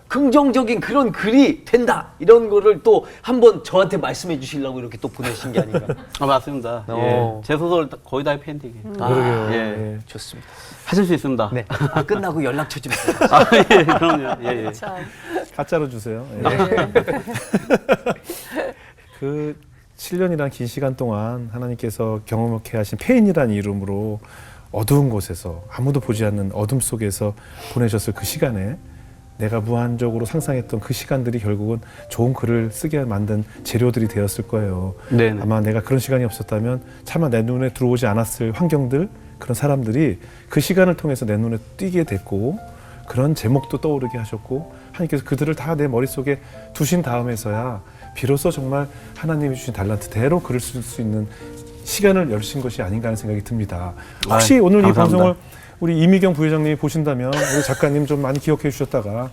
S3: 긍정적인 그런 글이 된다. 이런 거를 또 한번 저한테 말씀해 주시려고 이렇게 또 보내신 게 아닌가.
S4: 맞습니다.
S3: 어.
S4: 예. 제 소설 거의 다 해피엔딩이에요.
S1: 그러게요.
S4: 예.
S1: 예.
S3: 좋습니다.
S4: 하실 수 있습니다.
S3: 네. 끝나고 연락처 좀 주세요.
S4: 예, 그럼요. 예, 예.
S2: 참.
S1: 가짜로 주세요. 예. 그 7년이라는 긴 시간 동안 하나님께서 경험케 하신 페인이라는 이름으로 어두운 곳에서 아무도 보지 않는 어둠 속에서 보내셨을 그 시간에 내가 무한적으로 상상했던 그 시간들이 결국은 좋은 글을 쓰게 만든 재료들이 되었을 거예요.
S4: 네네.
S1: 아마 내가 그런 시간이 없었다면 차마 내 눈에 들어오지 않았을 환경들, 그런 사람들이 그 시간을 통해서 내 눈에 띄게 됐고 그런 제목도 떠오르게 하셨고 하나님께서 그들을 다 내 머릿속에 두신 다음에서야 비로소 정말 하나님이 주신 달란트대로 글을 쓸 수 있는 시간을 열신 것이 아닌가 하는 생각이 듭니다. 혹시 오늘
S4: 감사합니다.
S1: 이 방송을 우리 이미경 부회장님이 보신다면 우리 작가님 좀 많이 기억해 주셨다가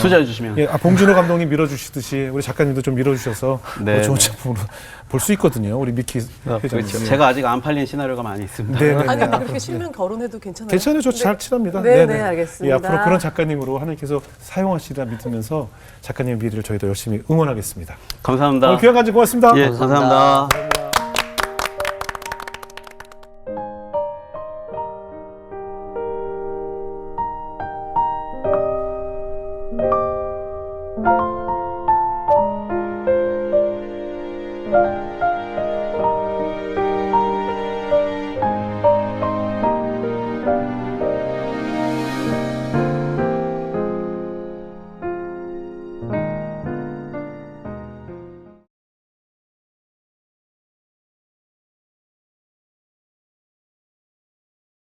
S4: 투자해 주시면.
S1: 예, 봉준호 감독님 밀어주시듯이 우리 작가님도 좀 밀어주셔서
S4: 네,
S1: 좋은
S4: 네.
S1: 작품으로 볼 수 있거든요. 우리 미키 회장님.
S3: 그렇죠.
S4: 제가 아직 안 팔린 시나리오가 많이 있습니다.
S1: 네네.
S2: 아니 근데 그렇게 실명 거론해도 괜찮아요?
S1: 괜찮아요. 저 잘 칠합니다.
S2: 네,
S1: 네네.
S2: 네, 알겠습니다.
S1: 예, 앞으로 그런 작가님으로 하나님께서 사용하시리라 믿으면서 작가님의 미래를 저희도 열심히 응원하겠습니다.
S4: 감사합니다.
S1: 오늘 귀한 간증 고맙습니다.
S4: 예, 감사합니다.
S5: Thank you.